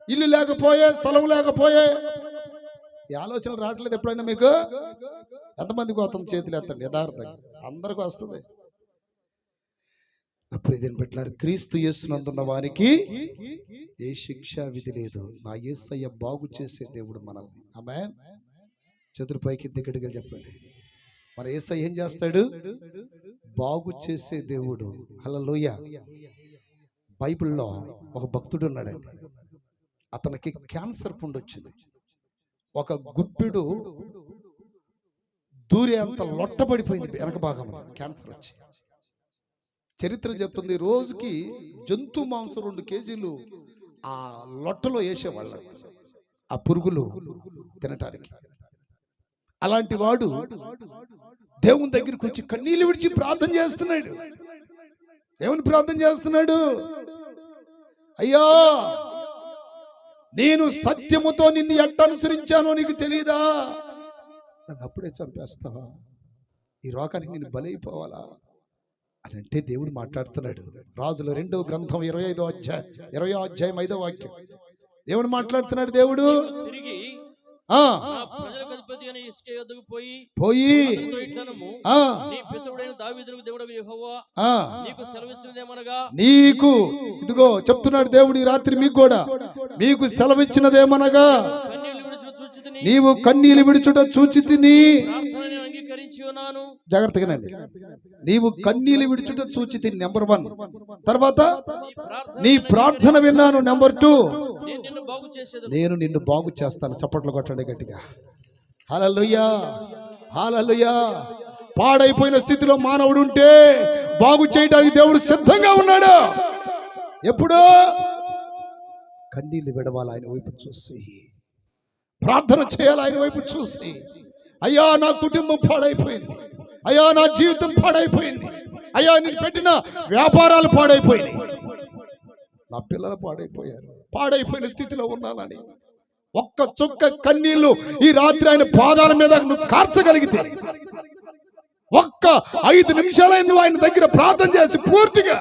ఇల్లు లేకపోయే, స్థలం లేకపోయే. ఈ ఆలోచనలు రావట్లేదు ఎప్పుడైనా మీకు? ఎంతమందికి వస్తుంది? చేతులు ఎత్తండి. యథార్థంగా అందరికీ వస్తుంది. అప్పుడు ఇదేం పెట్టారు? క్రీస్తు యేసునందున్న వారికి ఏ శిక్షా విధి లేదు. నా యేసయ్య బాగు చేసే దేవుడు మనల్ని. ఆమేన్. చేతులు పైకి దిగడిగా చెప్పండి. మరి యేసయ్య ఏం చేస్తాడు? బాగు చేసే దేవుడు. హల్లెలూయా. బైబిల్లో ఒక భక్తుడు ఉన్నాడండి. అతనికి క్యాన్సర్ పుండు వచ్చింది. ఒక గుప్పిడు దూరే అంత లొట్టబడిపోయింది వెనక భాగంలో క్యాన్సర్ వచ్చి. చరిత్ర చెప్తుంది, రోజుకి జంతు మాంసం 2 కేజీలు ఆ లొట్టలో వేసేవాళ్ళు ఆ పురుగులు తినటానికి. అలాంటి వాడు దేవుని దగ్గరికి వచ్చి కన్నీళ్ళు విడిచి ప్రార్థన చేస్తున్నాడు. ఏమని ప్రార్థన చేస్తున్నాడు? అయ్యా, నేను సత్యముతో నిన్ను ఎట్ట అనుసరించానో నీకు తెలీదా? నన్ను అప్పుడే చంపేస్తావా? ఈ రోగానికి నేను బలైపోవాలా అని అంటే దేవుడు మాట్లాడుతున్నాడు. రాజుల 2వ గ్రంథం 25వ అధ్యాయం 5వ వాక్యం. దేవుడు మాట్లాడుతున్నాడు. దేవుడు తిరిగి ప్రజలకు అధిపతి అయిన హిజ్కియా యొద్దకు పోయి నీ పితరుడైన దావీదునకు దేవుడగు యెహోవా నీకు సెలవిచ్చినదేమనగా, నీకు ఇదిగో చెప్తున్నాడు దేవుడు ఈ రాత్రి మీకు కూడా, మీకు సెలవిచ్చినదేమనగా, నీవు కన్నీళ్లు విడుచుట చూచితిని. జాగ్రత్తగానండి. నీవు కన్నీళ్లు విడుచుట చూచితిని, నెంబర్ 1. తర్వాత నీ ప్రార్థన విన్నాను, నెంబర్ 2, నేను నిన్ను బాగు చేస్తాను. చప్పట్లు కొట్టండి గట్టిగా. హల్లెలూయా, హల్లెలూయా. పాడైపోయిన స్థితిలో మానవుడు ఉంటే బాగు చేయడానికి దేవుడు సిద్ధంగా ఉన్నాడు. ఎప్పుడో కన్నీళ్లు విడవాలి ఆయన వైపు చూసి, ప్రార్థన చేయాలి ఆయన వైపు చూసి. అయ్యా, నా కుటుంబం పాడైపోయింది, అయ్యా నా జీవితం పాడైపోయింది, అయ్యా నేను పెట్టిన వ్యాపారాలు పాడైపోయినాయి, నా పిల్లలు పాడైపోయారు, పాడైపోయిన స్థితిలో ఉన్నానని ఒక్క చుక్క కన్నీళ్లు ఈ రాత్రి ఆయన పాదాల మీద నువ్వు కార్చగలిగితే, ఒక్క 5 నిమిషాలైనా నువ్వు ఆయన దగ్గర ప్రార్థన చేసి పూర్తిగా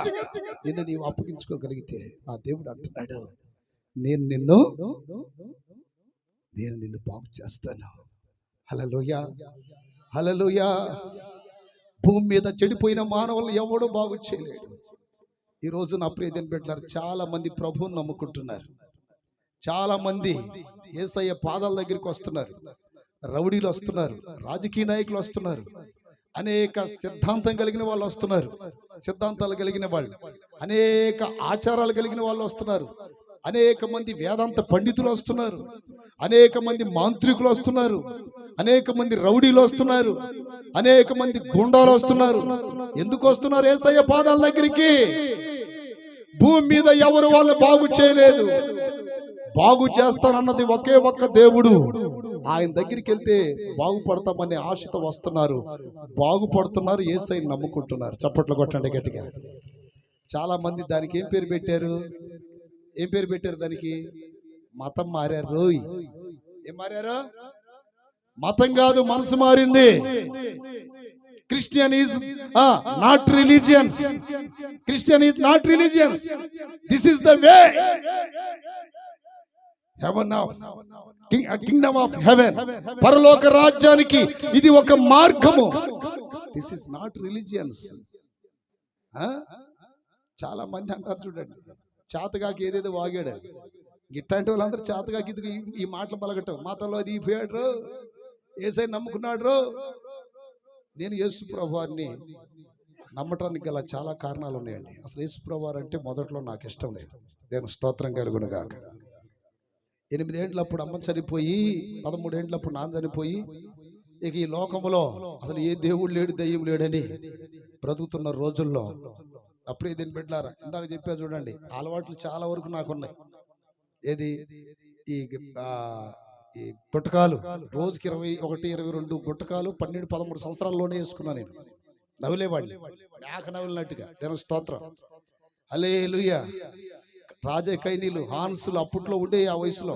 నిన్ను నీవు అప్పగించుకోగలిగితే, నా దేవుడు అంటున్నాడు, నేను నిన్ను బాగు చేస్తాను. హల్లెలూయా, హల్లెలూయా. భూమి మీద చెడిపోయిన మానవులను ఎవడో బాగు చేయలేడు. ఈరోజు నా ప్రియమైన బిడ్డలారా, చాలా మంది ప్రభువుని నమ్ముకుంటున్నారు, చాలా మంది యేసయ్య పాదాల దగ్గరికి వస్తున్నారు, రౌడీలు వస్తున్నారు, రాజకీయ నాయకులు వస్తున్నారు, అనేక సిద్ధాంతం కలిగిన వాళ్ళు వస్తున్నారు, సిద్ధాంతాలు కలిగిన వాళ్ళు, అనేక ఆచారాలు కలిగిన వాళ్ళు వస్తున్నారు, అనేక మంది వేదాంత పండితులు వస్తున్నారు, అనేక మంది మాంత్రికులు వస్తున్నారు, అనేక మంది రౌడీలు వస్తున్నారు, అనేక మంది గుండాలు వస్తున్నారు. ఎందుకు వస్తున్నారు యేసయ్య పాదాల దగ్గరికి? భూమి మీద ఎవరు వాళ్ళు బాగు చేయలేదు, బాగు చేస్తానన్నది ఒకే ఒక్క దేవుడు. ఆయన దగ్గరికి వెళ్తే బాగుపడతామనే ఆశతో వస్తున్నారు, బాగుపడుతున్నారు, యేసయ్యని నమ్ముకుంటున్నారు. చప్పట్లు కొట్టండి గట్టిగా. చాలా మంది దానికి ఏం పేరు పెట్టారు? దానికి మతం మారారు. రోయ్, ఏం మారారు? మతం కాదు, మనసు మారింది. Christian is not religions. Christian is not religions. This is the way. Heaven of kingdom of heaven. పరలోక రాజ్యానికి ఇది ఒక మార్గము. This is not religions. చాలా మంది అంటారు చూడండి, చేతగాకి ఏదేదో వాగాడు. ఇట్లాంటి వాళ్ళందరూ చేతగాకి ఈ మాటలు పలకటం, మాతలో అది పోయాడు, యేసయ్య నమ్ముకున్నాడు. నేను యేసు ప్రభువారిని నమ్మటానికి గల చాలా కారణాలు ఉన్నాయండి. అసలు యేసు ప్రభువారు అంటే మొదట్లో నాకు ఇష్టం లేదు. దేవుని స్తోత్రం కలుగును గాక. 8 ఏండ్లప్పుడు అమ్మ చనిపోయి, 13 ఏండ్లప్పుడు నాన్న చనిపోయి, ఇక ఈ లోకంలో అసలు ఏ దేవుడు లేడు, దయ్యం లేడని బ్రతుకుతున్న రోజుల్లో నా ప్రియమైన బిడ్డలారా, ఇందాక చెప్పా చూడండి, అలవాట్లు చాలా వరకు నాకున్నాయి. ఏది? ఈ గుట్టకాలు రోజుకి 21, 22 గుట్టకాలు 12, 13 సంవత్సరాల్లోనే వేసుకున్నా. నేను నవ్వులేవాడిని, మేక నవ్వులినట్టుగా. దేవుని స్తోత్రం, హల్లెలూయా. రాజకైనీలు, హాన్సులు అప్పట్లో ఉండే ఆ వయసులో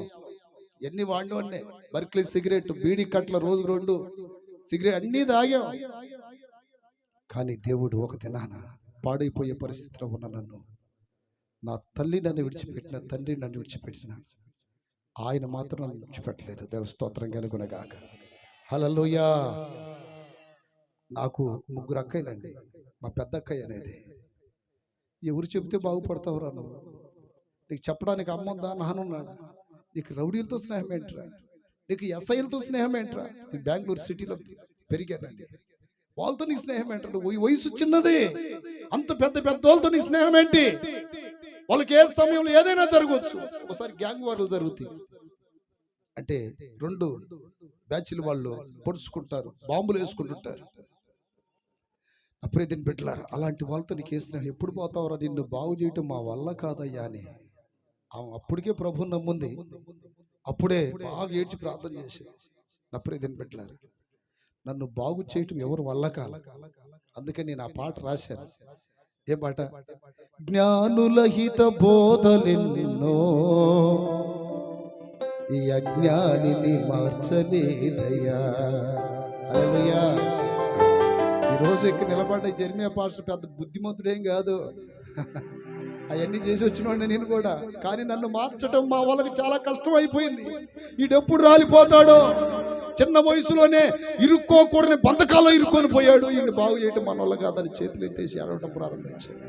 ఎన్ని వాడినోడ్నే. బర్క్లీ సిగరెట్, బీడీ కట్ల రోజు 2 సిగరెట్ అన్నీ తాగాం. కానీ దేవుడు ఒక దినాన పాడైపోయే పరిస్థితిలో ఉన్న నన్ను, నా తల్లి నన్ను విడిచిపెట్టిన, తండ్రి నన్ను విడిచిపెట్టిన, ఆయన మాత్రం నన్ను విడిచిపెట్టలేదు. దేవుని స్తోత్రం కలుగునగాక. హల్లెలూయా. నాకు 3 అక్కయ్యలండి. మా పెద్ద అక్కయ్య అనేది, ఎవరు చెబితే బాగుపడతావురా నువ్వు? నీకు చెప్పడానికి అమ్మ ఉందా, నాన్నున్నాడా? నీకు రౌడీలతో స్నేహం ఏంట్రా? నీకు ఎస్ఐలతో స్నేహం ఏంట్రా? నీకు బెంగళూరు సిటీలో పెరిగానండి, వాళ్ళతో నీ స్నేహం ఏంటంటే? వయసు చిన్నది, అంత పెద్ద వాళ్ళతో నీ స్నేహం ఏంటి? వాళ్ళకి ఏ సమయంలో ఏదైనా జరగవచ్చు. ఒకసారి గ్యాంగ్ వార్లు జరుగుతాయి అంటే 2 బ్యాచ్లు వాళ్ళు పొడుచుకుంటారు, బాంబులు వేసుకుంటుంటారు. అప్పుడే దీన్ని పెట్టారు. అలాంటి వాళ్ళతో నీకు ఏ స్నేహం? ఎప్పుడు పోతావరా? నిన్ను బాగు చేయటం మా వల్ల కాదయ్యా అని అప్పటికే ప్రభుని నమ్ముంది. అప్పుడే బాగా ఏడ్చి ప్రార్థన చేసేది. అప్పుడే దీన్ని పెట్టారు. నన్ను బాగు చేయటం ఎవరు వల్ల కాల. అందుకే నేను ఆ పాట రాశాను. ఏ పాట? జ్ఞానుల హిత బోధలెన్నో ఈ అజ్ఞానిని మార్చలేదయ్యా. హల్లెలూయా. ఈరోజు ఇక్కడ నిలబడ్డ జెర్మియా పాస్టర్ పెద్ద బుద్ధిమంతుడేం కాదు, అవన్నీ చేసి వచ్చినోండి నేను కూడా. కానీ నన్ను మార్చడం మా వాళ్ళకి చాలా కష్టం అయిపోయింది. ఈడెప్పుడు రాలిపోతాడో, చిన్న వయసులోనే ఇరుక్కోకూడని బంధకాల్లో ఇరుక్కొని పోయాడు, ఈయన బాగు చేయటం మన వల్ల కాదని చేతులు ఎత్తేసి ఆడటం ప్రారంభించాడు.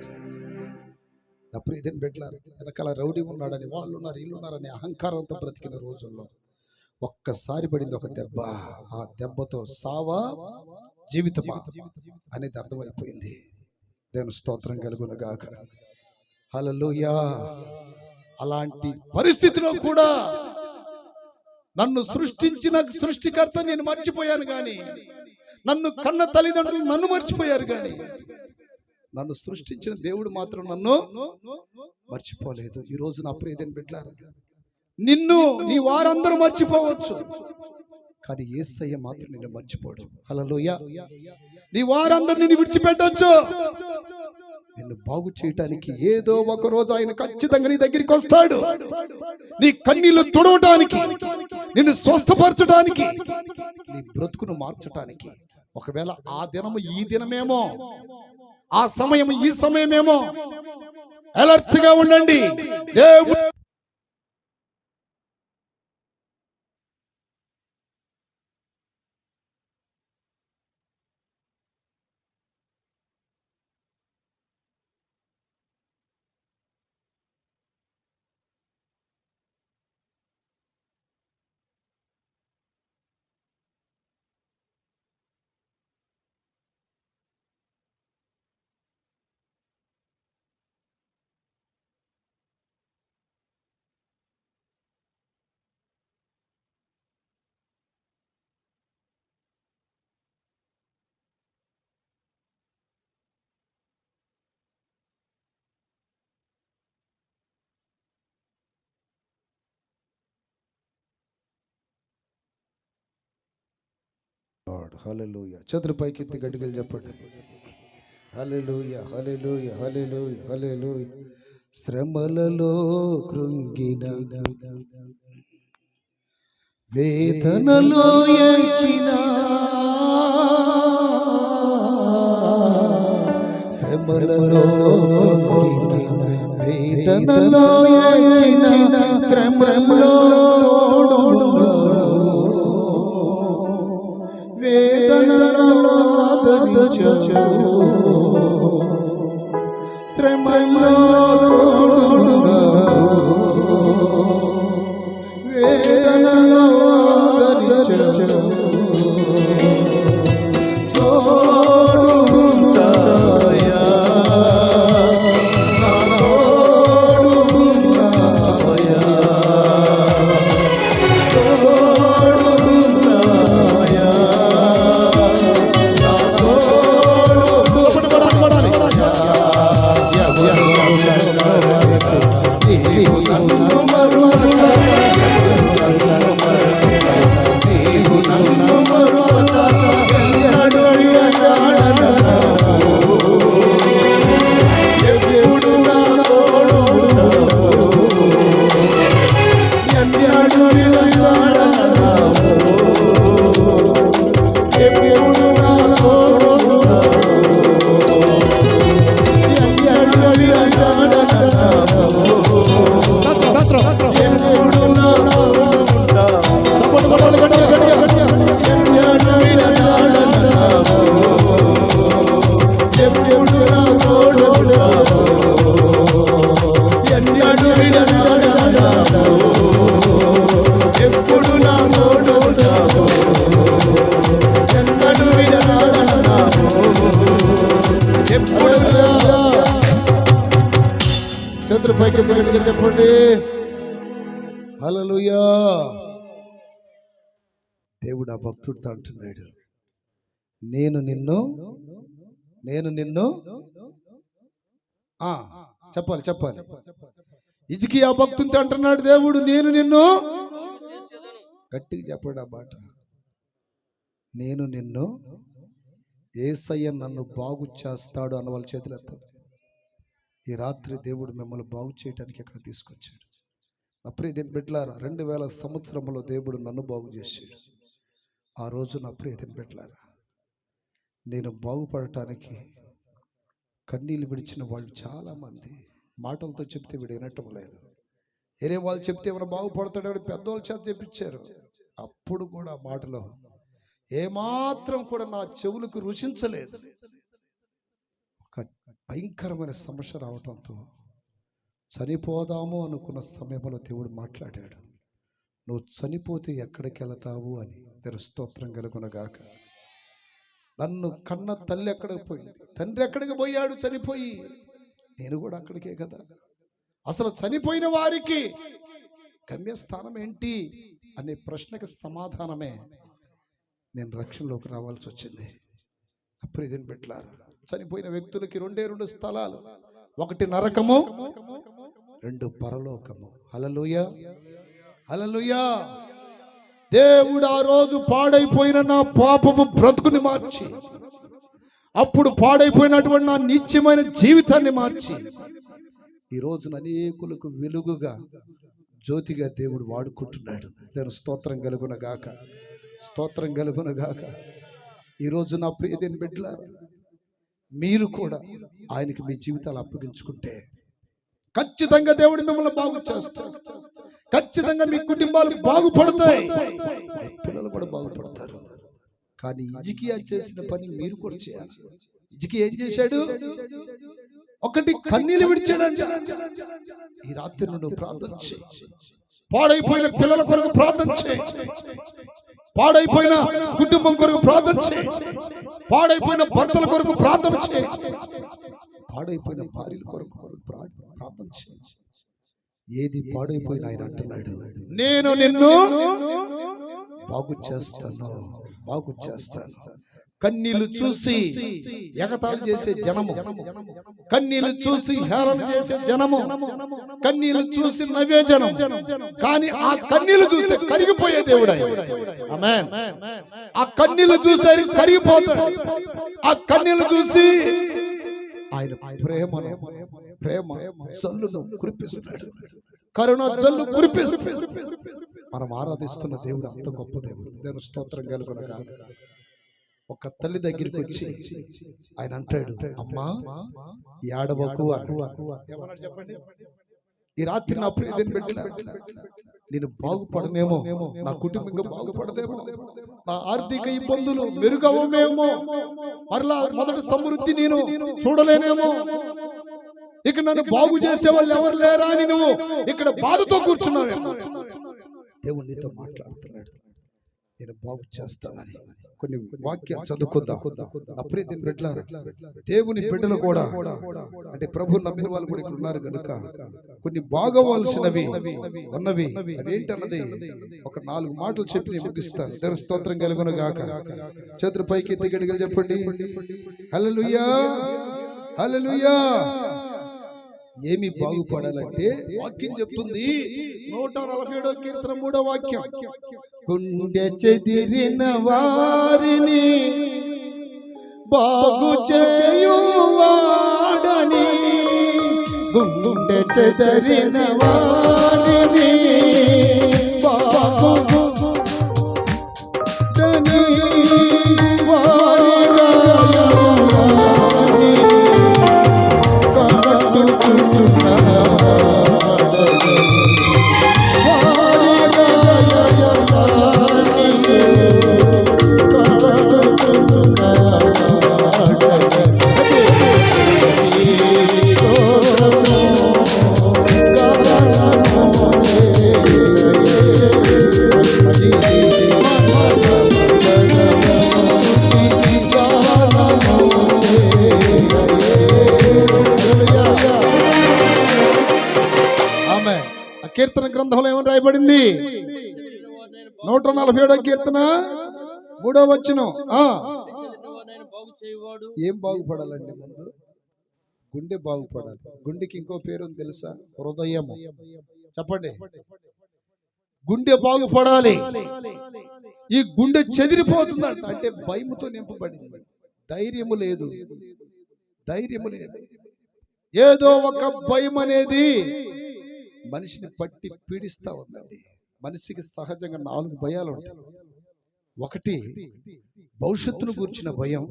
అప్పుడు ఇదేం పెట్టారు, వెనకాల రౌడీ ఉన్నాడని, వాళ్ళు ఉన్నారు, వీళ్ళు ఉన్నారని అహంకారంతో బ్రతికిన రోజుల్లో ఒక్కసారి పడింది ఒక దెబ్బ. ఆ దెబ్బతో సావా జీవితమా అనేది అర్థమైపోయింది. దేవుని స్తోత్రం కలుగును గాక. హల్లెలూయా. అలాంటి పరిస్థితిలో కూడా నన్ను సృష్టించిన సృష్టికర్త నేను మర్చిపోయాను, కానీ నన్ను కన్న తల్లిదండ్రులు నన్ను మర్చిపోయారు, కానీ నన్ను సృష్టించిన దేవుడు మాత్రం నన్ను మర్చిపోలేదు. ఈ రోజు నా ప్రియమైన బిడ్డలారా, నిన్ను నీ వారందరూ మర్చిపోవచ్చు, కానీ యేసయ్య మాత్రం నిన్ను మర్చిపోడు. హల్లెలూయా. నీ వారందరూ నిన్ను విడిచిపెట్టొచ్చు, నిన్ను బాగు చేయటానికి ఏదో ఒక రోజు ఆయన ఖచ్చితంగా నీ దగ్గరికి వస్తాడు. నీ కన్నీళ్లు తుడవటానికి, నిన్ను స్వస్థపరచడానికి, నీ బ్రతుకును మార్చటానికి. ఒకవేళ ఆ దినము ఈ దినమేమో, ఆ సమయం ఈ సమయమేమో. అలర్ట్ గా ఉండండి. దేవుడు హల్లెలూయా. చేతుల పైకి ఎత్తి గట్టిగా చెప్పండి. హల్లెలూయా, హల్లెలూయా, హల్లెలూయా, హల్లెలూయా. శ్రమలలో కృంగిన, వేదనలో ఏడ్చిన, శ్రమలలో కృంగిన, వేదనలో ఏడ్చిన, శ్రమలో వేదనలో ఆదరించు, శ్రమలో తోడుగా, వేదనలో ఆదరించు, తోడుంటాయా, తోడుంటాయా, చేతులు పైకి ఎత్తి చెప్పండి. హల్లెలూయా. దేవుడు ఆ భక్తుడితో అంటున్నాడు, నేను నిన్ను చెప్పాలి చెప్పాలి. హిజ్కియా భక్తుడితో అంటున్నాడు దేవుడు, నేను నిన్ను, గట్టిగా చెప్పాడు ఆ మాట, నేను నిన్ను, యేసయ్య నన్ను బాగు చేస్తాడు అన్న వాళ్ళ చేతులు ఎత్తాడు. ఈ రాత్రి దేవుడు మిమ్మల్ని బాగు చేయడానికి ఇక్కడ తీసుకొచ్చాడు. నా ప్రియ దేవుని బిడ్డలారా, 2000 సంవత్సరంలో దేవుడు నన్ను బాగు చేశాడు. ఆ రోజు నా ప్రియ దేవుని బిడ్డలారా, నేను బాగుపడటానికి కన్నీళ్ళు విడిచిన వాళ్ళు చాలామంది మాటలతో చెప్తే వీడు వినటం లేదు. వేరే వాళ్ళు చెప్తే ఏమైనా బాగుపడతాడని పెద్దవాళ్ళ చేత చెప్పించారు. అప్పుడు కూడా మాటలో ఏమాత్రం కూడా నా చెవులకు రుచించలేదు. ఒక భయంకరమైన సమస్య రావటంతో చనిపోదాము అనుకున్న సమయంలో దేవుడు మాట్లాడాడు. నువ్వు చనిపోతే ఎక్కడికి వెళతావు అని. తెరు స్తోత్రం కలుగునగాక. నన్ను కన్న తల్లి ఎక్కడికి పోయింది, తండ్రి ఎక్కడికి పోయాడు చనిపోయి, నేను కూడా అక్కడికే కదా. అసలు చనిపోయిన వారికి గమ్యస్థానం ఏంటి అనే ప్రశ్నకి సమాధానమే నేను రక్షణలోకి రావాల్సి వచ్చింది. అప్పుడు ఇది బిడ్డలారా, చనిపోయిన వ్యక్తులకి 2 స్థలాలు, 1 నరకము, 2 పరలోకము. హల్లెలూయా, హల్లెలూయా. దేవుడు ఆ రోజు పాడైపోయిన నా పాపపు బ్రతుకుని మార్చి, అప్పుడు పాడైపోయినటువంటి నా నిత్యమైన జీవితాన్ని మార్చి, ఈ రోజున అనేకులకు వెలుగుగా, జ్యోతిగా దేవుడు వాడుకుంటున్నాడు. నేను స్తోత్రం కలుగునగాక, స్తోత్రం కలుగునగాక. ఈరోజు నా ప్రియదేని బిడ్డలారా, మీరు కూడా ఆయనకి మీ జీవితాలు అప్పగించుకుంటే ఖచ్చితంగా దేవుడు మిమ్మల్ని బాగు చేస్తాడు. ఖచ్చితంగా మీ కుటుంబాలు బాగుపడతాయి, మీ పిల్లలు కూడా బాగుపడతారు. కానీ హిజ్కియా చేసిన పని మీరు కూడా చేయాలి. హిజ్కియా ఏం చేశాడు? 1 కన్నీళ్ళు విడిచాడంట. ఈ రాత్రి నువ్వు ప్రార్థన చేయి. పాడైపోయిన పిల్లల కొరకు ప్రార్థన చేయి, పాడైపోయిన కుటుంబం కొరకు ప్రార్థన చేయి, పాడైపోయిన భర్తల కొరకు ప్రార్థన చేయి, పాడైపోయిన భార్యల కొరకు ప్రార్థన చేయి. ఏది పాడైపోయిన ఆయన అంటున్నాడు, నేను నిన్ను బాగు చేస్తాను, బాగు చేస్తాను. కన్నీళ్లు చూసి ఎగతాళి చేసే జనము, కన్నీళ్లు చూసి హేళన చేసే జనము, కన్నీళ్లు చూసి నవ్వే జనం, కానీ ఆ కన్నీళ్లు చూస్తే కరిగిపోయే దేవుడు ఆయన. ఆమేన్. ఆ కన్నీళ్లు చూస్తే ఆయన కరిగిపోతాడు. ఆ కన్నీళ్లు చూసి ఆయన ప్రేమ జల్లును కురిపిస్తాడు, కరుణ జల్లు కురిపిస్తాడు. మనం ఆరాధిస్తున్న దేవుడు అంత గొప్ప దేవుడు. దేవుని స్తోత్రం కలుగునగాక. ఒక తల్లి దగ్గరికి వచ్చి ఆయన అంటాడు, అమ్మా ఏడవకు అన్నాడు. చెప్పండి, ఈ రాత్రి నా ప్రియదేని బిడ్డలారా, నేను బాగుపడనేమో, నా కుటుంబంగా బాగుపడదేమో, నా ఆర్థిక ఇబ్బందులు మెరుగవేమో, మరలా మొదటి సమృద్ధి నేను చూడలేనేమో, ఇక నన్ను బాగు చేసే వాళ్ళు ఎవరు లేరా అని నువ్వు ఇక్కడ బాధతో కూర్చున్నావేమో. దేవుడు నీతో మాట్లాడుతున్నాడు, నేను బాగు చేస్తానని. కొన్ని వాక్యాలు చదువుకుందాం. నా ప్రియదేని బిడ్డలారా, దేవుని బిడ్డలు కూడా, అంటే ప్రభు నమ్మిన వాళ్ళు కూడా ఇక్కడ ఉన్నారు కనుక కొన్ని బాగవలసినవి ఉన్నవి. అదేంటన్నది ఒక 4 మాటలు చెప్పి నేను ముగిస్తాను. దేవుని స్తోత్రం కలుగునగాక. చేతుల పైకి ఎత్తి గడిగలు చెప్పండి, హల్లెలూయా, హల్లెలూయా. ఏమి బాగుపడాలంటే వాక్యం చెప్తుంది, 147వ కీర్తన 3వ వాక్యం, గుండె చెదిరిన వారిని బాగు చేయువాడని, గుండె చెదిరిన వారిని బాగు కీర్తన గ్రంథంలో ఏమని రాయబడింది? 147వ కీర్తన 3వ వచనం. ఏం బాగుపడాలండి? ముందు గుండె బాగుపడాలి. గుండెకి ఇంకో పేరు తెలుసా? హృదయము. చెప్పండి, గుండె బాగుపడాలి. ఈ గుండె చెదిరిపోతుందంట, అంటే భయముతో నింపబడింది, ధైర్యము లేదు, ధైర్యము లేదు. ఏదో ఒక భయం అనేది మనిషిని పట్టి పీడిస్తా ఉందండి. మనిషికి సహజంగా 4 భయాలు ఉంటాయి. ఒకటి భవిష్యత్తును గూర్చిన భయం,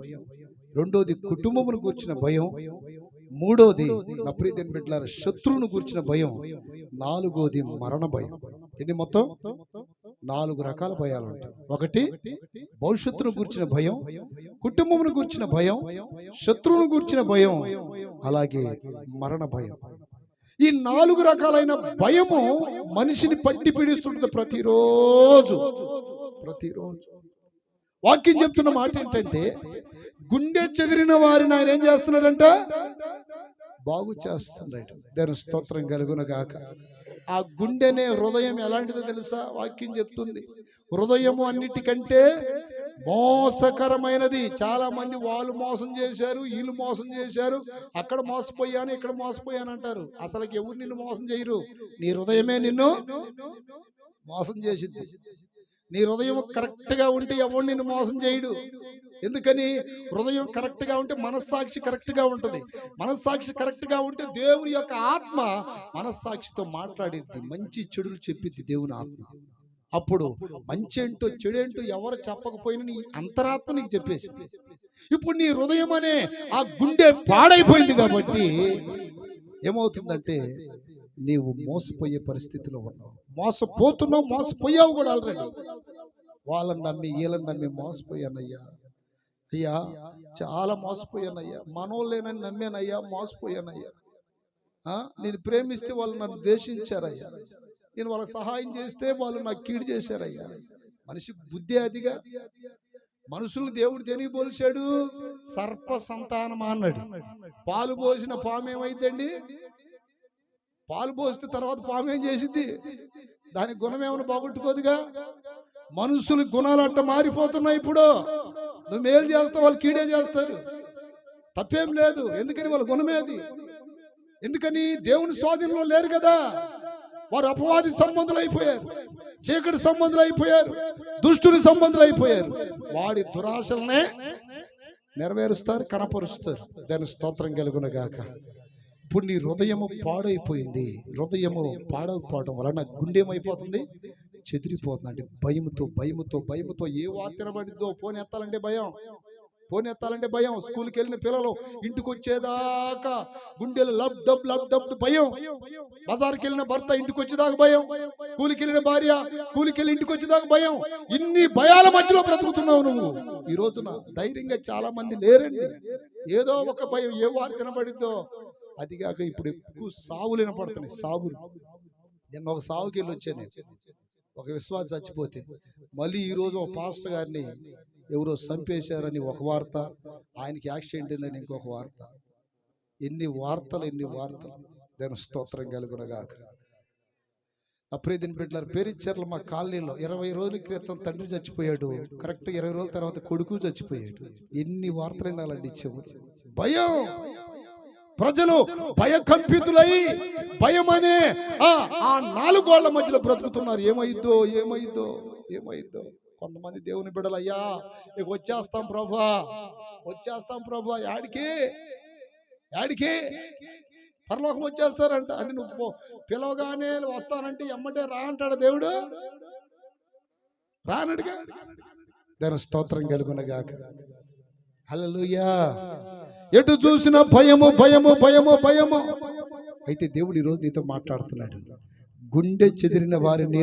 రెండోది కుటుంబమును గూర్చిన భయం, మూడోది నా ప్రియమైన బిడ్డలారా శత్రువును గూర్చిన భయం, నాలుగోది మరణ భయం. ఇది మొత్తం 4 రకాల భయాలు ఉంటాయి. ఒకటి భవిష్యత్తును గూర్చిన భయం, కుటుంబమును గూర్చిన భయం, శత్రువును గూర్చిన భయం, అలాగే మరణ భయం. ఈ 4 రకాలైన భయము మనిషిని పట్టి పీడిస్తుంటుంది ప్రతిరోజు. వాక్యం చెప్తున్న మాట ఏంటంటే, గుండె చెదిరిన వారిని ఆయన ఏం చేస్తున్నాడంట? బాగు చేస్తున్నాడు. దేవుని స్తోత్రం కలుగును గాక. ఆ గుండెనే హృదయం ఎలాంటిదో తెలుసా? వాక్యం చెప్తుంది, హృదయము అన్నిటికంటే మోసకరమైనది. చాలా మంది వాళ్ళు మోసం చేశారు, వీళ్ళు మోసం చేశారు, అక్కడ మోసపోయాను ఇక్కడ మోసపోయాను అంటారు. అసలు ఎవరు నిన్ను మోసం చేయరు, నీ హృదయమే నిన్ను మోసం చేసింది. నీ హృదయం కరెక్ట్ గా ఉంటే ఎవరు నిన్ను మోసం చేయడు. ఎందుకని? హృదయం కరెక్ట్ గా ఉంటే మనస్సాక్షి కరెక్ట్ గా ఉంటుంది. మనస్సాక్షి కరెక్ట్ గా ఉంటే దేవుని యొక్క ఆత్మ మనస్సాక్షితో మాట్లాడిద్ది, మంచి చెడులు చెప్పిద్ది దేవుని ఆత్మ. అప్పుడు మంచి ఏంటో చెడేంటో ఎవరు చెప్పకపోయినా నీ అంతరాత్మ నీకు చెప్పేసి. ఇప్పుడు నీ హృదయం అనే ఆ గుండె పాడైపోయింది కాబట్టి ఏమవుతుందంటే నీవు మోసపోయే పరిస్థితిలో ఉన్నావు. మోసపోతున్నావు, మోసపోయావు కూడా ఆల్రెడీ. వాళ్ళని నమ్మి వీళ్ళని నమ్మి మోసపోయానయ్యా, అయ్యా చాలా మోసపోయానయ్యా, మనోళ్ళేనని నమ్మానయ్యా, మోసపోయానయ్యా. నేను ప్రేమిస్తే వాళ్ళు నన్ను ద్వేషించారయ్యా, నేను వాళ్ళకి సహాయం చేస్తే వాళ్ళు నాకు కీడు చేశారయ్యా. మనిషి బుద్ధి అదిగా. మనుషులు దేవుడు దేనికి పోల్చాడు? సర్ప సంతానమా అన్నాడు. పాలు పోసిన పాము ఏమైందండి? పాలు పోస్తే తర్వాత పాము ఏం చేసిద్ది? దాని గుణం ఏమైనా బాగొట్టుకోదుగా. మనుషుల గుణాలు అట్ట మారిపోతున్నాయి. ఇప్పుడు నువ్వు మేలు చేస్తావు, వాళ్ళు కీడే చేస్తారు, తప్పేం లేదు. ఎందుకని? వాళ్ళ గుణమేది. ఎందుకని? దేవుని స్వాధీనంలో లేరు కదా. వారు అపవాది సంబంధులు అయిపోయారు, చీకటి సంబంధులు అయిపోయారు, దుష్టుని సంబంధులు అయిపోయారు. వాడి దురాశలనే నెరవేరుస్తారు, కనపరుస్తారు. దాని స్తోత్రం కలుగును గాక. ఇప్పుడు నీ హృదయము పాడైపోయింది. హృదయము పాడైపోవడం వలన గుండె ఏమైపోతుంది? చెదిరిపోతుంది. అంటే భయముతో ఏ వార్త వినబడిద్దో ఫోన్ ఎత్తాలంటే భయం. స్కూల్కి వెళ్ళిన పిల్లలు ఇంటికి వచ్చేదాకా గుండెలు లబ్ డబ్ భయం. బజార్కి వెళ్ళిన భర్త ఇంటికి వచ్చేదాకా భయం. కూలికి వెళ్ళిన భార్య కూలికి వెళ్ళి ఇంటికి వచ్చేదాకా భయం. ఇన్ని భయాల మధ్యలో బ్రతుకుతున్నావు నువ్వు. ఈ రోజున ధైర్యంగా చాలా మంది లేరండి. ఏదో ఒక భయం, ఏ వార్త వినబడిద్దో. అదిగాక ఇప్పుడు ఎక్కువ సావులు వినపడుతున్నాయి. సావులు. నిన్న ఒక సావుకి వెళ్ళి వచ్చాను. ఒక విశ్వాసం చచ్చిపోతే మళ్ళీ ఈరోజు ఒక పాస్టర్ గారిని ఎవరో చంపేశారని ఒక వార్త, ఆయనకి యాక్సిడెంట్ అయిందని ఇంకొక వార్త. ఎన్ని వార్తలు. దాని స్తోత్రం కలుగునగాక. అప్పుడే దీని బిడ్డలారు పేరిచ్చారు. మా కాలనీలో 20 రోజుల క్రితం తండ్రి చచ్చిపోయాడు, కరెక్ట్ 20 రోజుల తర్వాత కొడుకు చచ్చిపోయాడు. ఎన్ని వార్తలు వినాలండి. చెవులు భయం. ప్రజలు భయకంపితులై భయం అనే ఆ 4 గోళ్ల మధ్యలో బ్రతుకుతున్నారు. ఏమైద్దో. కొంతమంది దేవుని బిడ్డలు, అయ్యా ఇక వచ్చేస్తాం ప్రభా. యాడికి పరలోకం వచ్చేస్తారంట. అంటే నువ్వు పిలవగానే వస్తానంటే ఎమ్మటే రా అంటాడు దేవుడు. రానడిగా. దాని స్తోత్రం కలుగునగాక. హల్లెలూయా. ఎటు చూసిన భయము. అయితే దేవుడు ఈరోజు నీతో మాట్లాడుతున్నాడు. గుండె చెదిరిన వారిని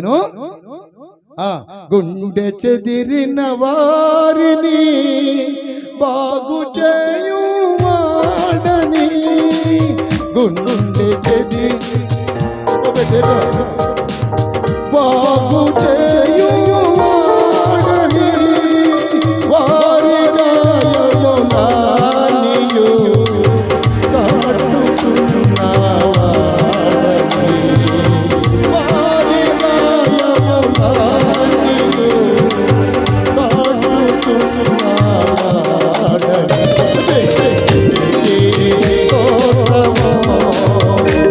గుండె చెదిరిన వారిని బాగు చేయువాడని. గుండె చెదిరి బాగు చేయువాడని. వారి గాయములనియు కట్టుచున్నవాడని. వారి గాయములనియు కట్టుచున్నవాడని. స్తోత్రము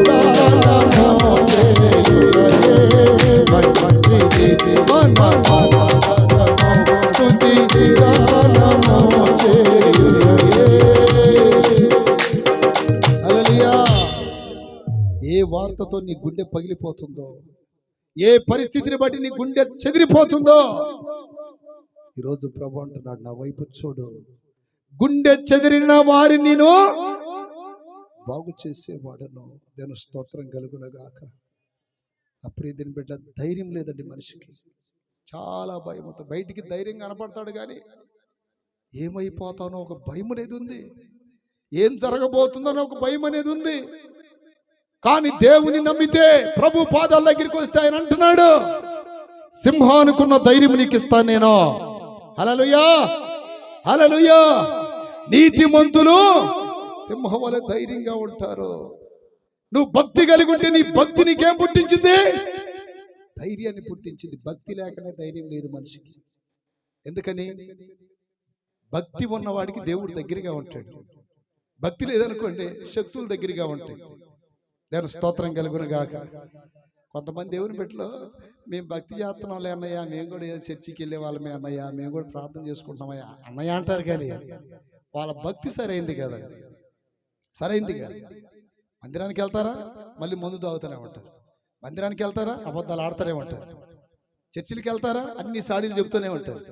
దానము చేయుట నీ గుండె పగిలిపోతుందో, ఏ పరిస్థితిని బట్టి నీ గుండె చెదిరిపోతుందో, ఈరోజు ప్రభు అంటున్నాడు, నా వైపు చూడు. గుండె చెదిరిన వారిని నేను బాగు చేసేవాడను. నేను స్తోత్రం కలుగునగాక. నా ప్రియదిని బిడ్డ, ధైర్యం లేదండి మనిషికి. చాలా భయంతో బయటికి ధైర్యం కనపడతాడు, కానీ ఏమైపోతానో ఒక భయం అనేది ఉంది, ఏం జరగబోతుందో ఒక భయం అనేది ఉంది. కానీ దేవుని నమ్మితే ప్రభు పాదాల దగ్గరికి వస్తే ఆయన అంటున్నాడు, సింహానుకున్న ధైర్యం నీకు ఇస్తాను నేను. హల్లెలూయా, హల్లెలూయా. నీతిమంతులు సింహం వలె ధైర్యంగా ఉంటారు. నువ్వు భక్తి కలిగి ఉంటే నీ భక్తి నీకేం పుట్టించింది? ధైర్యాన్ని పుట్టించింది. భక్తి లేకనే ధైర్యం లేదు మనిషికి. ఎందుకని? భక్తి ఉన్నవాడికి దేవుడు దగ్గరగా ఉంటాడు. భక్తి లేదనుకోండి, శక్తులు దగ్గరగా ఉంటాయి. దేవుని స్తోత్రం కలుగును గాక. కొంతమంది దేవుని బిడ్డలు, మేము భక్తి చేస్తున్నాంలే అన్నయ్య, మేము కూడా చర్చికి వెళ్ళే వాళ్ళమే అన్నయ్య, మేము కూడా ప్రార్థన చేసుకుంటామయ్యా అన్నయ్య అంటారు, కానీ వాళ్ళ భక్తి సరైంది కదండి, సరైంది కాదు. మందిరానికి వెళ్తారా, మళ్ళీ మందు తాగుతూనే ఉంటారు. మందిరానికి వెళ్తారా, అబద్ధాలు ఆడుతూనే ఉంటారు. చర్చిలకు వెళ్తారా, అన్ని సాడీలు చెబుతూనే ఉంటారు.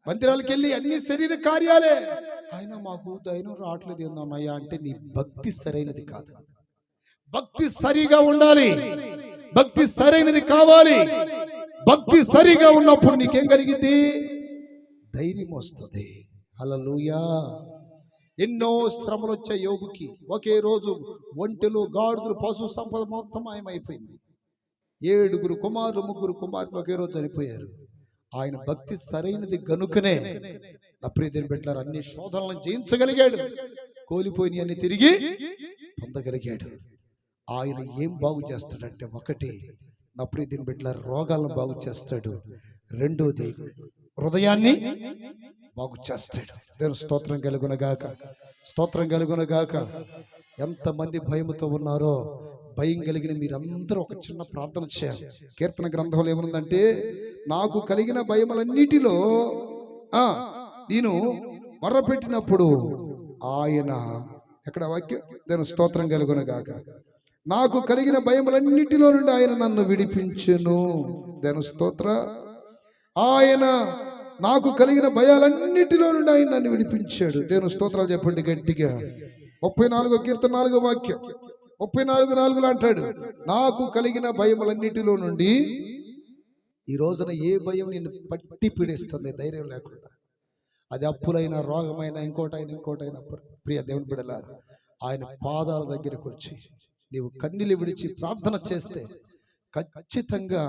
మందిరాలకు వెళ్ళి అన్ని శరీర కార్యాలే. అయినా మాకు ధైర్యం రావట్లేదు ఏందన్నయ్యా అంటే నీ భక్తి సరైనది కాదు. భక్తి సరిగా ఉండాలి, భక్తి సరైనది కావాలి. భక్తి సరిగా ఉన్నప్పుడు నీకేం కలిగింది? ధైర్యం వస్తుంది. హల్లెలూయా. ఎన్నో శ్రమలు వచ్చే యోగుకి ఒకే రోజు ఒంటెలు, గాడిదలు, పశు సంపద మొత్తం ఆయమైపోయింది. 7 కుమారులు, 3 కుమార్తెలు ఒకే రోజు చనిపోయారు. ఆయన భక్తి సరైనది గనుకనే నా ప్రియదేని బిడ్డలారా అన్ని శోధనలను జయించగలిగాడు. కోల్పోయిన అన్ని తిరిగి పొందగలిగాడు. ఆయన ఏం బాగు చేస్తాడంటే, ఒకటి నా ప్రియదేని బిడ్డలారా రోగాలను బాగు చేస్తాడు. రెండోది హృదయాన్ని బాగు చేస్తాడు. దేవుని స్తోత్రం కలుగునగాక, స్తోత్రం కలుగునగాక. ఎంతమంది భయముతో ఉన్నారో, భయం కలిగిన మీరందరూ ఒక చిన్న ప్రార్థన చేయాలి. కీర్తన గ్రంథంలో ఏముందంటే, నాకు కలిగిన భయములన్నిటిలో నేను మొర్రపెట్టినప్పుడు ఆయన, ఎక్కడ వాక్యం? దేవుని స్తోత్రం కలుగునగాక. నాకు కలిగిన భయములన్నిటిలో నుండి ఆయన నన్ను విడిపించెను. దేవుని స్తోత్ర. ఆయన నాకు కలిగిన భయాలన్నిటిలో నుండి ఆయన నన్ను విడిపించాడు. దేవుని స్తోత్రాలు చెప్పండి గట్టిగా. 34 కీర్తన 4వ వాక్యం 34:4 అంటాడు, నాకు కలిగిన భయములన్నిటిలో నుండి. ఈ రోజున ఏ భయం నిన్ను పట్టి పీడిస్తుంది ధైర్యం లేకుండా? అది అప్పులైనా, రోగమైనా, ఇంకోటైనా ప్రియ దేవుని బిడ్డలారా, ఆయన పాదాల దగ్గరకు వచ్చి నీవు కన్నీళ్ళు విడిచి ప్రార్థన చేస్తే ఖచ్చితంగా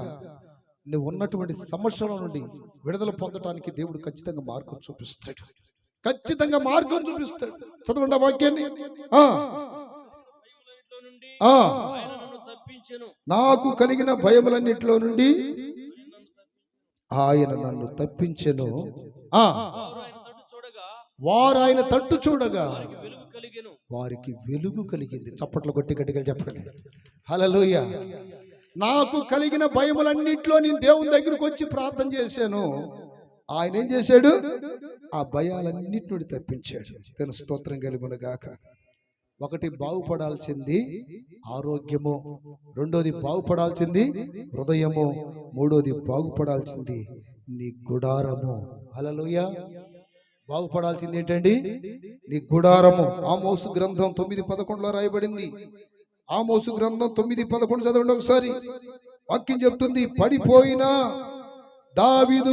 నువ్వు ఉన్నటువంటి సమస్యల నుండి విడుదల పొందడానికి దేవుడు ఖచ్చితంగా మార్గం చూపిస్తాడు. ఖచ్చితంగా మార్గం చూపిస్తాడు. చదవండి ఆ వాక్యాన్ని. నాకు కలిగిన భయములన్నిటిలో నుండి ఆయన నన్ను తప్పించెను. వారు ఆయన తట్టు చూడగా వారికి వెలుగు కలిగింది. చప్పట్లు కొట్టి గట్టిగా చెప్పండి హల్లెలూయా. నాకు కలిగిన భయములన్నిటిలో నేను దేవుని దగ్గరకు వచ్చి ప్రార్థన చేశాను. ఆయన ఏం చేశాడు? ఆ భయాలన్నిటి నుండి తప్పించాడు. తెలుసు, స్తోత్రం కలుగునుగాక. ఒకటి బాగుపడాల్సింది ఆరోగ్యము, రెండోది బాగుపడాల్సింది హృదయము, మూడోది బాగుపడాల్సింది నీ గుడారము. హల్లెలూయా. బాగుపడాల్సింది ఏంటండి? నీ గుడారము. ఆమోసు గ్రంథం 9:11 రాయబడింది. ఆమోసు గ్రంథం 9:11 చదవండి ఒకసారి. వాక్యం చెప్తుంది, పడిపోయిన దావీదు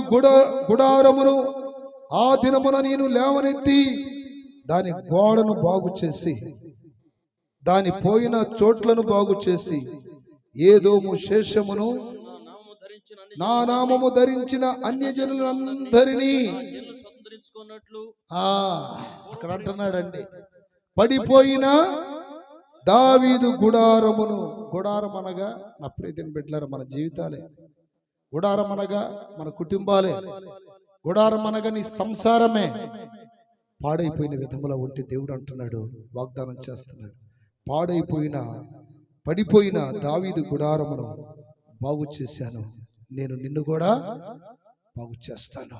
గుడారమును ఆ దినమున నేను లేవనెత్తి దాని గోడను బాగు చేసి, దాని పోయిన చోట్లను బాగు చేసి, ఏదోము శేషమును నా నామము ధరించిన అన్యజనులందరినీ అక్కడ అంటున్నాడండి, పడిపోయిన దావీదు గుడారమును. గుడారం అనగా నా ప్రియమైన బిడ్డలారా మన జీవితాలే. గుడారం అనగా మన కుటుంబాలే. గుడారం అనగా నీ సంసారమే. పాడైపోయిన విధములో ఉంటే దేవుడు అంటున్నాడు, వాగ్దానం చేస్తున్నాడు, పాడైపోయిన పడిపోయిన దావీదు గుడారమును బాగు చేశాను, నేను నిన్ను కూడా బాగు చేస్తాను,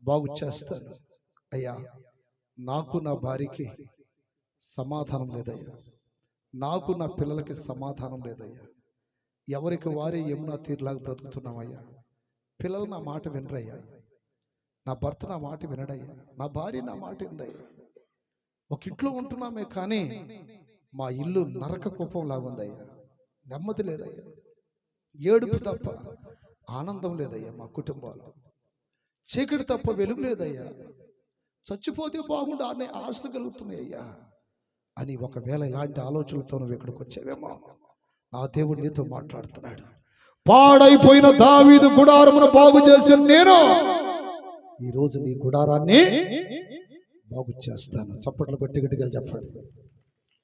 బాగు చేస్తాను. అయ్యా, నాకు నా భార్యకి సమాధానం లేదయ్యా, నాకు నా పిల్లలకి సమాధానం లేదయ్యా. ఎవరికి వారే యమునా తీరులాగా బ్రతుకుతున్నామయ్యా. పిల్లలు నా మాట వినరయ్యా. నా భర్త నా మాట వినడయ్యా. నా భార్య నా మాట విందయ్యా. ఒక ఇంట్లో ఉంటున్నామే కానీ మా ఇల్లు నరక కూపంలాగా ఉందయ్యా. నెమ్మది లేదయ్యా. ఏడుపు తప్ప ఆనందం లేదయ్యా. మా కుటుంబాలు చీకటి తప్ప వెలుగు లేదయ్యా. చచ్చిపోతే బాగుండు అనే ఆశలు కలుగుతున్నాయి అయ్యా అని ఒకవేళ ఇలాంటి ఆలోచనలతో నువ్వు ఇక్కడికి వచ్చావేమో, నా దేవుడు నీతో మాట్లాడుతున్నాడు. పాడైపోయిన దావీదు గుడారమును బాగు చేసిన నేను ఈరోజు నీ గుడారాన్ని బాగు చేస్తాను. చప్పట్లు కొట్టి గట్టిగా చెప్పండి.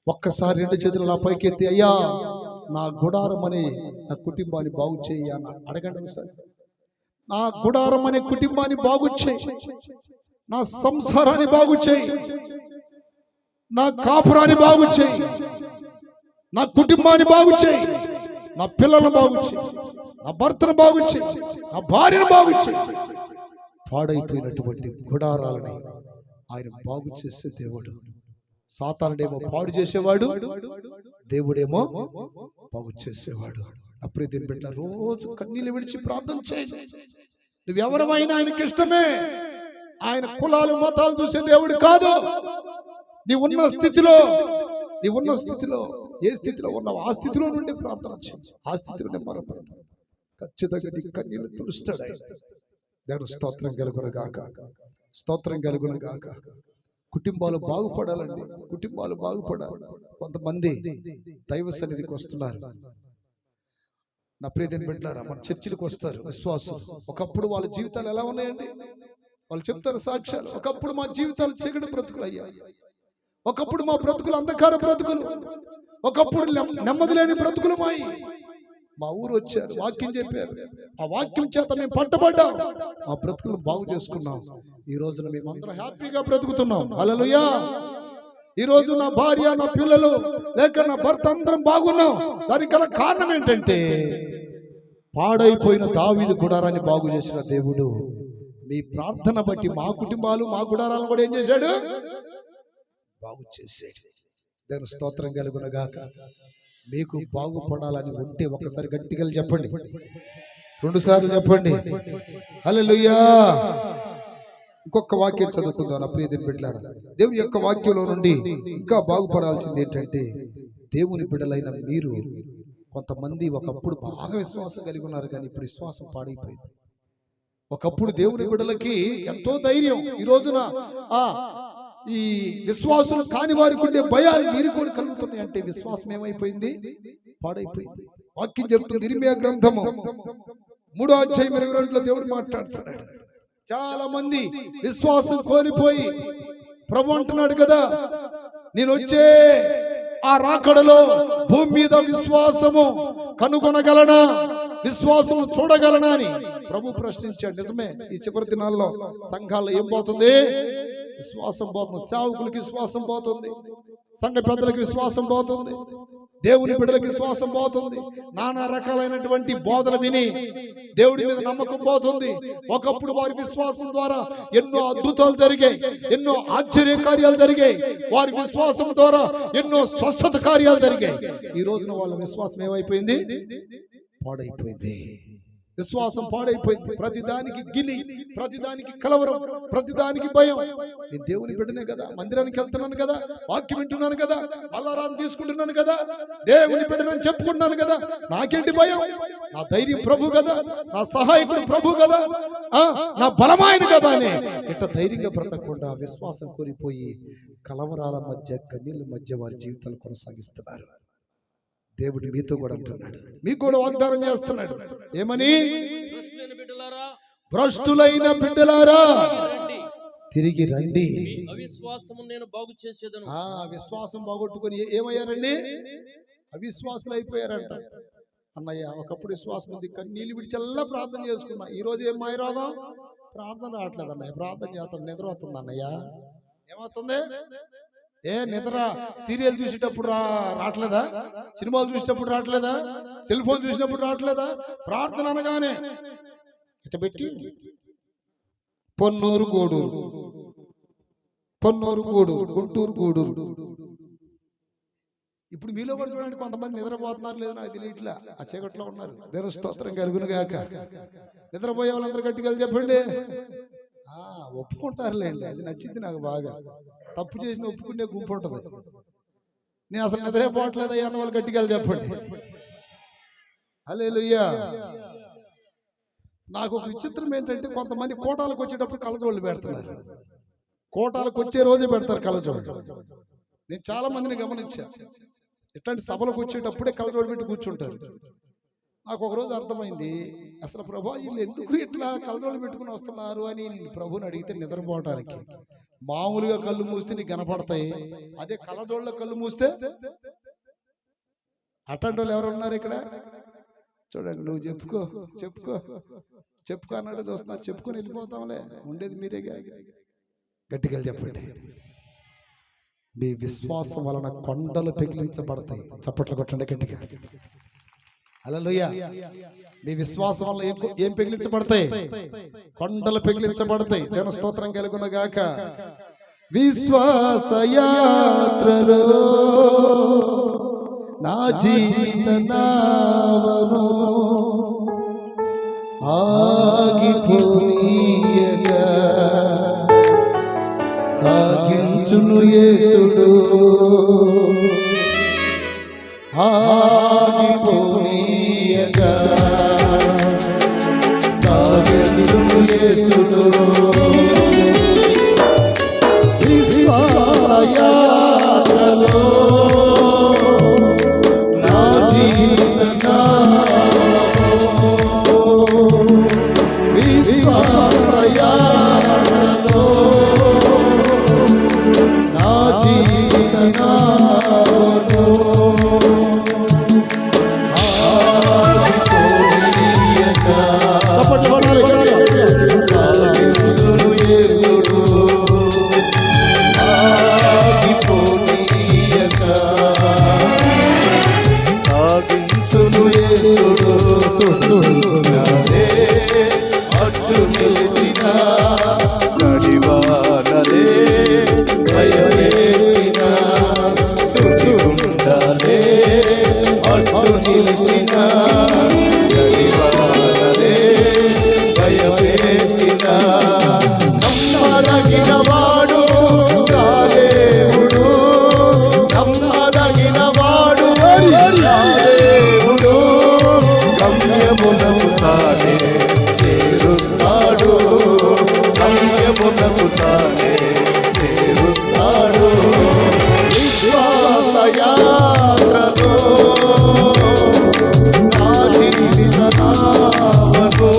ఒక్కసారి రెండు చేతులు నా పైకెత్తి, అయ్యా నా గుడారం అనే నా కుటుంబాన్ని బాగు చేయి అని అడగండి ఒకసారి. నా గుడారం అనే కుటుంబాన్ని బాగు చేయి, నా సంసారాన్ని బాగు చేయి, నా కాపురాన్ని బాగు చేయి, నా కుటుంబాన్ని బాగు చేయి, నా పిల్లలను బాగు చేయి, నా భర్తను బాగు చేయి, నా భార్యను బాగు చేయి. పాడైపోయినటువంటి గుడారాలని ఆయన బాగు చేసే దేవుడు. సాతానుడేమో పాడు చేసేవాడు, దేవుడేమో బాగు చేసేవాడు. అప్పుడే దీన్ని బిడ్డ రోజు కన్నీళ్ళు విడిచి ప్రార్థన చేయండి. నువ్వెవరమైనా ఆయనకి ఇష్టమే. ఆయన కులాలు మతాలు చూసే దేవుడు కాదు. నీ ఉన్న స్థితిలో ఏ స్థితిలో ఉన్నావు ఆ స్థితిలో నుండి ప్రార్థన చేయి. ఆ స్థితిలోనే మరొకరు ఖచ్చితంగా నీ కన్నీళ్ళు తుడుస్తాడు ఆయన. దేవుని స్తోత్రం కలుగును గాక, స్తోత్రం కలుగును గాక. కుటుంబాలు బాగుపడాలండి, కుటుంబాలు బాగుపడాలి. కొంతమంది దైవ సన్నిధికి వస్తున్నారు. నా ప్రియదేని బిడ్డలారా, మన చర్చిలకు వస్తారు విశ్వాసం. ఒకప్పుడు వాళ్ళ జీవితాలు ఎలా ఉన్నాయండి? వాళ్ళు చెప్తారు సాక్ష్యాలు. ఒకప్పుడు మా జీవితాలు చీకటి బ్రతుకులు అయ్యా, ఒకప్పుడు మా బ్రతుకులు అంధకార బ్రతుకులు, ఒకప్పుడు నెమ్మది లేని బ్రతుకులు మాయి. మా ఊరు వచ్చారు, వాక్యం చెప్పారు. ఆ వాక్యం చేత మేము పట్టబడ్డాం, మా బ్రతుకులు బాగు చేసుకున్నాం. ఈ రోజున మేమందరం హ్యాపీగా బ్రతుకుతున్నాం. హల్లెలూయా. ఈ రోజు నా భార్య, నా పిల్లలు లేక నా భర్త అందరం బాగున్నాం. దానికి గల కారణం ఏంటంటే పాడైపోయిన దావీదు గుడారాన్ని బాగు చేసిన దేవుడు మీ ప్రార్థన బట్టి మా కుటుంబాలు, మా గుడారాలను కూడా ఏం చేశాడు? బాగు చేశాడు. దాని స్తోత్రం కలుగును గాక. మీకు బాగుపడాలని ఉంటే ఒకసారి గట్టిగా చెప్పండి, 2 సార్లు చెప్పండి హల్లెలూయా. ఇంకొక వాక్యం చదువుకుందాం నా ప్రియదేని బిడ్డలారా. దేవుని యొక్క వాక్యంలో నుండి ఇంకా బాగుపడాల్సింది ఏంటంటే, దేవుని బిడ్డలైన మీరు కొంతమంది ఒకప్పుడు బాగా విశ్వాసం కలిగి ఉన్నారు, కానీ ఇప్పుడు విశ్వాసం పాడైపోయింది. ఒకప్పుడు దేవుని బిడ్డలకి ఎంతో ధైర్యం. ఈ రోజున ఈ విశ్వాసులు కాని వారికి ఉండే భయాలు మీరు కూడా కలుగుతున్నాయి. అంటే విశ్వాసం ఏమైపోయింది? పాడైపోయింది. వాక్యం చెప్తుంది ఇర్మియా గ్రంథము 3వ అధ్యాయం 22లో దేవుడు మాట్లాడుతున్నాడు. చాలా మంది విశ్వాసం కోల్పోయి, ప్రభు అంటున్నాడు కదా, నేను వచ్చే ఆ రాకడలో భూమి మీద విశ్వాసము కనుగొనగలనా, విశ్వాసం చూడగలనా అని ప్రభు ప్రశ్నించాడు. నిజమే, ఈ చివరి దినాల్లో సంఘాల్లో ఏం పోతుంది? విశ్వాసం పోతుంది. సేవకులకి విశ్వాసం పోతుంది, సంఘ పెద్దలకు విశ్వాసం పోతుంది, దేవుని బిడ్డలకు విశ్వాసం పోతుంది. నానా రకాలైనటువంటి బోధలు విని దేవుడి మీద నమ్మకం పోతుంది. ఒకప్పుడు వారి విశ్వాసం ద్వారా ఎన్నో అద్భుతాలు జరిగాయి, ఎన్నో ఆశ్చర్య కార్యాలు జరిగాయి. వారి విశ్వాసం ద్వారా ఎన్నో స్వస్థత కార్యాలు జరిగాయి. ఈ రోజున వాళ్ళ విశ్వాసం ఏమైపోయింది? పాడైపోయింది. విశ్వాసం పాడైపోయింది. ప్రతిదానికి గిలి, ప్రతిదానికి కలవరం, ప్రతిదానికి భయం. నేను దేవుని బిడ్డనే కదా, మందిరానికి వెళ్తున్నాను కదా, వాక్యం వింటున్నాను కదా, బలారాన్ని తీసుకుంటున్నాను కదా, దేవుని బిడ్డనని చెప్పుకుంటున్నాను కదా, నాకేంటి భయం? నా ధైర్యం ప్రభు కదా, నా సహాయకుడు ప్రభు కదా, నా బలమైన కదా అని ఇట్ట ధైర్యంగా బ్రతకకుండా విశ్వాసం కోల్పోయి కలవరాల మధ్య, కన్నీళ్ళ మధ్య వారి జీవితాలు కొనసాగిస్తున్నారు. దేవుడు మీతో కూడా అంటున్నాడు, మీకు కూడా వాగ్దానం చేస్తున్నాడు. ఏమని? భ్రష్టులైన బిడ్డలారా తిరిగి రండి, అవిశ్వాసము నేను బాగు చేసేదను. విశ్వాసం బాగొట్టుకొని ఏమయ్యారండి? అవిశ్వాసులు అయిపోయారంట. అన్నయ్య, ఒకప్పుడు విశ్వాసం ఉంది, కన్నీళ్ళు విడిచెల్లా ప్రార్థన చేసుకున్నా. ఈ రోజు ఏం మాయరోగం? ప్రార్థన రావట్లేదు అన్నయ్య. ప్రార్థన చేస్తాను, నిద్ర అవుతుంది అన్నయ్య. ఏమవుతుంది? నిద్ర సీరియల్ చూసేటప్పుడు రావట్లేదా? సినిమాలు చూసేటప్పుడు రావట్లేదా? సెల్ ఫోన్ చూసినప్పుడు రావట్లేదా? ప్రార్థన అనగానే ఇట పెట్టి పొన్నూరు గూడూరు, పొన్నూరు గూడూరు, గుంటూరు గూడూరు, ఇప్పుడు మీలో కూడా చూడండి, కొంతమంది నిద్రపోతున్నారు లేదు నాకు తెలియట్లా, ఆ చీకట్లో ఉన్నారు. దేవుని స్తోత్రం కలుగును గాక. నిద్రపోయే వాళ్ళందరూ గట్టిగా చెప్పండి. ఒప్పుకుంటారులేండి, అది నచ్చింది నాకు బాగా. తప్పు చేసిన ఒప్పుకునే గుంపు ఉంటుంది. నేను అసలు నిద్రే పోవట్లేదు అన్న వాళ్ళు గట్టిగా చెప్పండి. హల్లెలూయా. నాకు ఒక విచిత్రం ఏంటంటే, కొంతమంది కోటాలకు వచ్చేటప్పుడు కళ్ళజోళ్ళు పెడుతున్నారు. కోటాలకు వచ్చే రోజే పెడతారు కళ్ళజోళ్ళు. నేను చాలా మందిని గమనించా, ఇట్లాంటి సభలకు వచ్చేటప్పుడే కళ్ళజోడు పెట్టి కూర్చుంటారు. నాకు ఒకరోజు అర్థమైంది, అసలు ప్రభా వీళ్ళు ఎందుకు ఇట్లా కళ్ళజోళ్ళు పెట్టుకుని వస్తున్నారు అని నేను ప్రభుని అడిగితే, నిద్రపోవటానికి. మామూలుగా కళ్ళు మూస్తే నీకు కనపడతాయి, అదే కళ్ళజోళ్ళ కళ్ళు మూస్తే. అట్లాంటి వాళ్ళు ఎవరు ఉన్నారు ఇక్కడ? చూడండి, నువ్వు చెప్పుకో చెప్పుకో చెప్పుకో అన్నట్టు చూస్తున్నారు. చెప్పుకొని వెళ్ళిపోతాంలే, ఉండేది మీరే. గట్టిగా చెప్పండి. మీ విశ్వాసం వలన కొండలు పెగిలించబడతాయి. చప్పట్లు కొట్టండి గట్టిగా. హల్లెలూయా. మీ విశ్వాసం వల్ల ఏం పెగిలించబడతాయి? కొండలు పెగిలించబడతాయి. దేవుని స్తోత్రం కలుగును గాక. విశ్వాస యాత్రలో నా జీవిత నావను ఆగిపోనీయగా సాగించును యేసుడు, ఆగిపోనీయగా సాగించును యేసుడు. విశ్వాస యాత్రలో నా జీవిత నావను, విశ్వాస యాత్రలో నా జీవిత నావను ఆగిపోనీయగా సాగించును యేసుడు, ఆగిపోనీయగా సాగించును యేసుడు. అడ్డు నిలిచిన గడివానలే భయమేటిన సుడిగుండాలే, అడ్డు నిలిచిన గడివానలే భయమేటిన నమ్మదగిన వాడు నా దేవుడు, నమ్మదగిన వాడు నా దేవుడు, గమ్యమునకు తానే చేరుస్తాడు, గమ్యమునకు తానే చేరుస్తాడు. విశ్వాస యాత్రలో నా జీవిత నావను,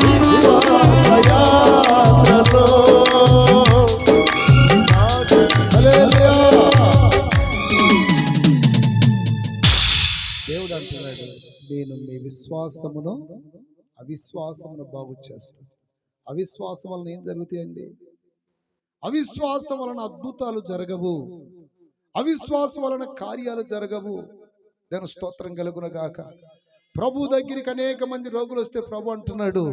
విశ్వాస యాత్రలో. హల్లెలూయా. దేవుడు అంటున్నాడు, నేను మీ విశ్వాసమును అవిశ్వాసమును బాగు చేస్తాను. అవిశ్వాసం వలన ఏం జరుగుతాయండి? అవిశ్వాసం వలన అద్భుతాలు జరగవు, అవిశ్వాసం వలన కార్యాలు జరగవు. దాని స్తోత్రం కలుగును గాక. ప్రభు దగ్గరికి అనేక మంది రోగులు వస్తే ప్రభు అంటున్నాడు,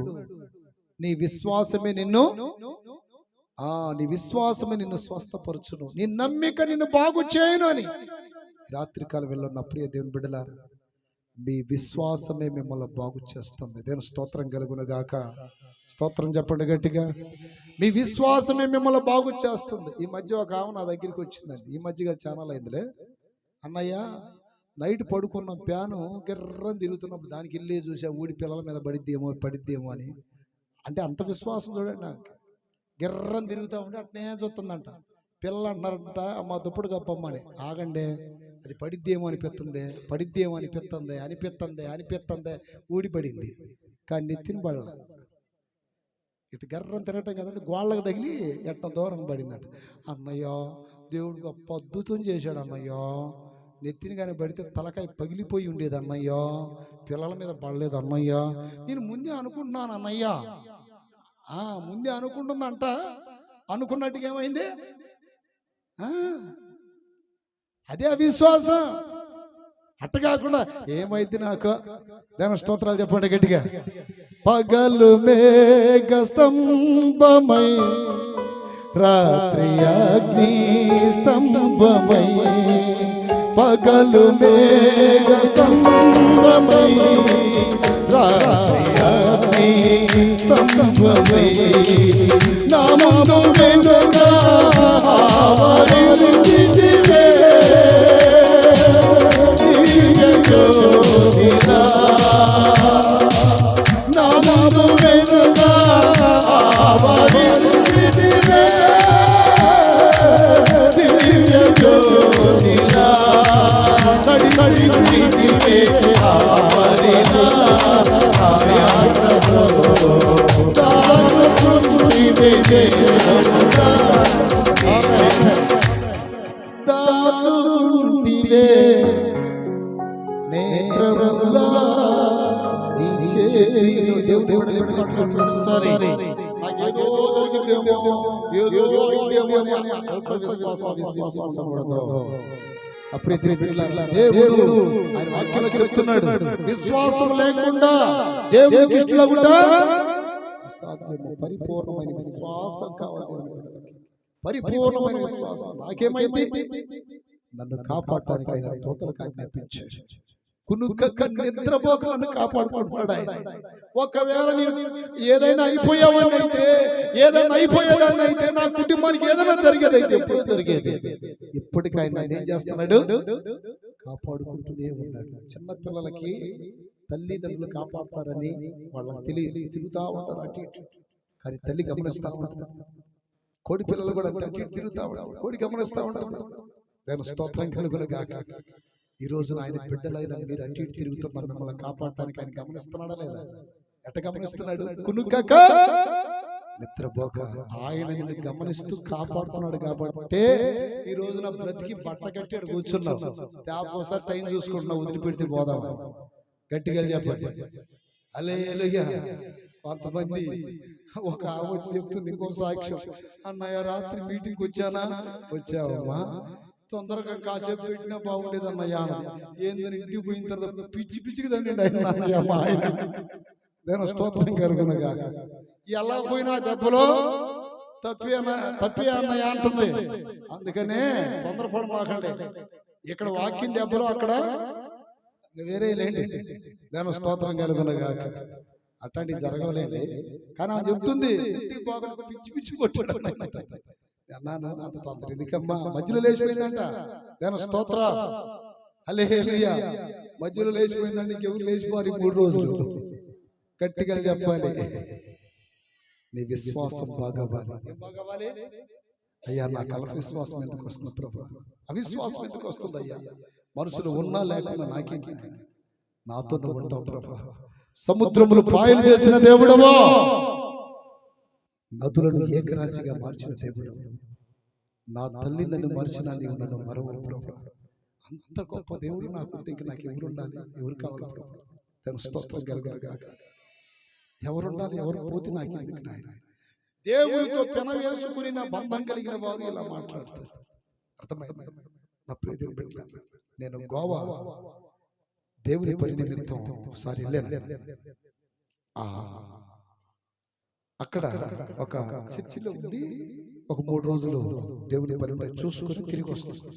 నీ విశ్వాసమే నిన్ను నీ విశ్వాసమే నిన్ను స్వస్థపరచును, నీ నమ్మిక నిన్ను బాగు చేయను అని. రాత్రికాలం వెళ్ళున్న ప్రియ దేవుని బిడ్డలారా, మీ విశ్వాసమే మిమ్మల్ని బాగు చేస్తుంది. దేవుని స్తోత్రం కలుగును గాక. స్తోత్రం చెప్పండి గట్టిగా. మీ విశ్వాసమే మిమ్మల్ని బాగు చేస్తుంది. ఈ మధ్య ఒక ఆమె నా దగ్గరికి వచ్చిందండి, ఈ మధ్యగా ఛానల్ అయిందిలే. అన్నయ్య, నైట్ పడుకున్న ప్యాను గిర్రం తిరుగుతున్నప్పుడు దానికి వెళ్ళి చూసా, ఊడి పిల్లల మీద పడిద్దేమో అని. అంటే అంత విశ్వాసం చూడండి. నాకు గిర్రం తిరుగుతూ ఉంటే అట్నే చూస్తుందంట. పిల్లలు అంటున్నారంట, అమ్మ దుప్పటి కప్పమ్మని. ఆగండి, అది పడిద్దేమో అనిపిస్తుంది. ఊడిపడింది, కానీ నెత్తిన పడల. ఇటు గర్రం తిరగటం కదండి, గోళ్ళకు తగిలి ఎట్ట దూరం పడిందట. అన్నయ్యో, దేవుడు గొప్ప అద్భుతం చేశాడు అన్నయ్యో. నెత్తిని కానీ పడితే తలకాయ పగిలిపోయి ఉండేది అన్నయ్యో, పిల్లల మీద పడలేదు అన్నయ్యో. నేను ముందే అనుకుంటున్నాను అన్నయ్యా. ముందే అనుకుంటుందంట. అనుకున్నట్టుగా ఏమైంది? అదే అవిశ్వాసం. అట్ట కాకుండా ఏమైంది నాకు? దాని స్తోత్రాలు చెప్పండి గట్టిగా. పగలు మేఘ స్తంభమై రాత్రి అగ్ని స్తంభమై పగలు మేఘ స్తంభమై రాత్రి అగ్ని స్తంభమై నా ముందు వెనుక ఆవరించితివే జ్యోతిలా నా ముందు వెనుక ఆవరించితివే దివ్య జ్యోతిలా కడి కడి నీతివే ఆవరిలా ఆయాత్రలో దాచుకుంటివే దాచుకుంటివే నేత్రములా నీ చేతిలో దేవుడు సారీ నాకేదో జరిగిందేమో ఏదో అయిందేమో అని విశ్వాసం ఉండకూడదు. దేవుడు ఆయన వాక్యంలో చెప్తున్నాడు, విశ్వాసం లేకుండా దేవుడికి ఇష్టలేకుండా అసాధ్యము. పరిపూర్ణమైన విశ్వాసం కావాలి. పరిపూర్ణమైన విశ్వాసం. నాకేమైంది? నన్ను కాపాడటానికి ఆయన దూతలకు ఆజ్ఞాపించాడు. కునుకక్క నిద్రపోక నన్ను కాపాడుకుంటున్నాడు ఆయన. ఒకవేళ నేను ఏదైనా అయిపోయావని అయితే, ఏదైనా అయిపోయేదాన్ని అయితే, నా కుటుంబానికి ఏదైనా జరిగేదైతే ఎప్పుడూ జరిగేది. ఇప్పటికీ ఆయన ఏం చేస్తున్నాడు? కాపాడుకుంటూనే ఉన్నాడు. చిన్నపిల్లలకి తల్లిదండ్రులు కాపాడతారని వాళ్ళకి తెలియదు, తిరుగుతా ఉంటారు అటు ఇటు. కానీ తల్లి గమనిస్తూ ఉంటుంది. కోడి పిల్లలు కూడా అటు ఇటు తిరుగుతూ ఉంటారు, కోడి గమనిస్తూ ఉంటుంది. నేను స్తోత్రం కలుగును గాక. ఈ రోజున ఆయన బిడ్డలైన మీరు అటు ఇటు తిరుగుతున్నారు, మిమ్మల్ని కాపాడటానికి ఆయన గమనిస్తున్నాడా లేదా? ఎట్ట గమనిస్తున్నాడు? కునుకక నిద్రపోక ఆయన నిన్ను గమనిస్తూ కాపాడుతున్నాడు. కాబట్టి ఈ రోజున బ్రతికి బట్ట కట్టి అక్కడ కూర్చున్నావు. ఒకసారి టైం చూసుకుంటున్నావు, వదిలిపెడితే పోదాం. గట్టిగా చెప్పండి హల్లెలూయా. కొంతమంది ఒక వచ్చి చెప్తుంది ఇంకో సాక్ష్యం, అన్నయ్య రాత్రి మీటింగ్కి వచ్చావమ్మా, తొందరగా కాసేపు పెట్టినా బాగుండేది అన్నయ్య అన్నది. ఏందని ఇంటికి పోయిన తర్వాత పిచ్చి పిచ్చికి తండ్రి ఆయన. నేను స్తోత్రం కలుగునగా. ఎలా పోయినా దెబ్బలో తప్పి అన్నయ్య అంటుంది. అందుకనే తొందరపడి మాకండి. ఇక్కడ వాక్యం దెబ్బలో అక్కడ వేరే లేండి. నేను స్తోత్రం కలుగునగా. అట్లాంటివి జరగలేండి. కానీ ఆమె చెప్తుంది ఇంటికి బాగా పిచ్చి పిచ్చి కొట్టాడు అన్నాను. అంత తొందర ఎందుకమ్మా? మధ్యలో లేచిపోయిందంట. నేను స్తోత్ర హల్లెలూయా. మధ్యలో లేచిపోయిందంటే ఇంకెవరు లేచిపోరు 3 రోజులు. గట్టిగా చెప్పాలి, నీ విశ్వాసం బాగవాలి. అయ్యా నాకు అలా విశ్వాసం ఎందుకు వస్తుంది ప్రభు? అవిశ్వాసం ఎందుకు వస్తుంది అయ్యా? మనుషులు ఉన్నా లేకుండా నాకేంటి? నాతో నువ్వు ఉంటావు ప్రభు. సముద్రములు పాయలు చేసిన దేవుడవా, నదులను ఏకరాశిగా మార్చిన దేవుడు, నా తల్లి నన్ను మరిచినా నీవు నన్ను మరవరు ప్రభు. అంత గొప్ప దేవుడు నాకుంటే ఇంక నాకు ఎవరు ఉండాలి? ఎవరు కావాలి ప్రభు? తన స్తోత్రం కలుగునుగా. ఎవరుండాలి? ఎవరు పోతే నాకు ఎందుకు నాయన? దేవుడితో పెన వేసుకుని నా బంధం కలిగిన వారు ఇలా మాట్లాడతారు. అర్థమైంది? నా ప్రియమైన బిడ్డలారా, నేను గోవా దేవుని పని నిమిత్తం ఒకసారి వెళ్ళాను. అక్కడ ఒక చర్చిలో ఉండి ఒక 3 రోజులు దేవుని పని చూసుకొని తిరిగి వస్తాను.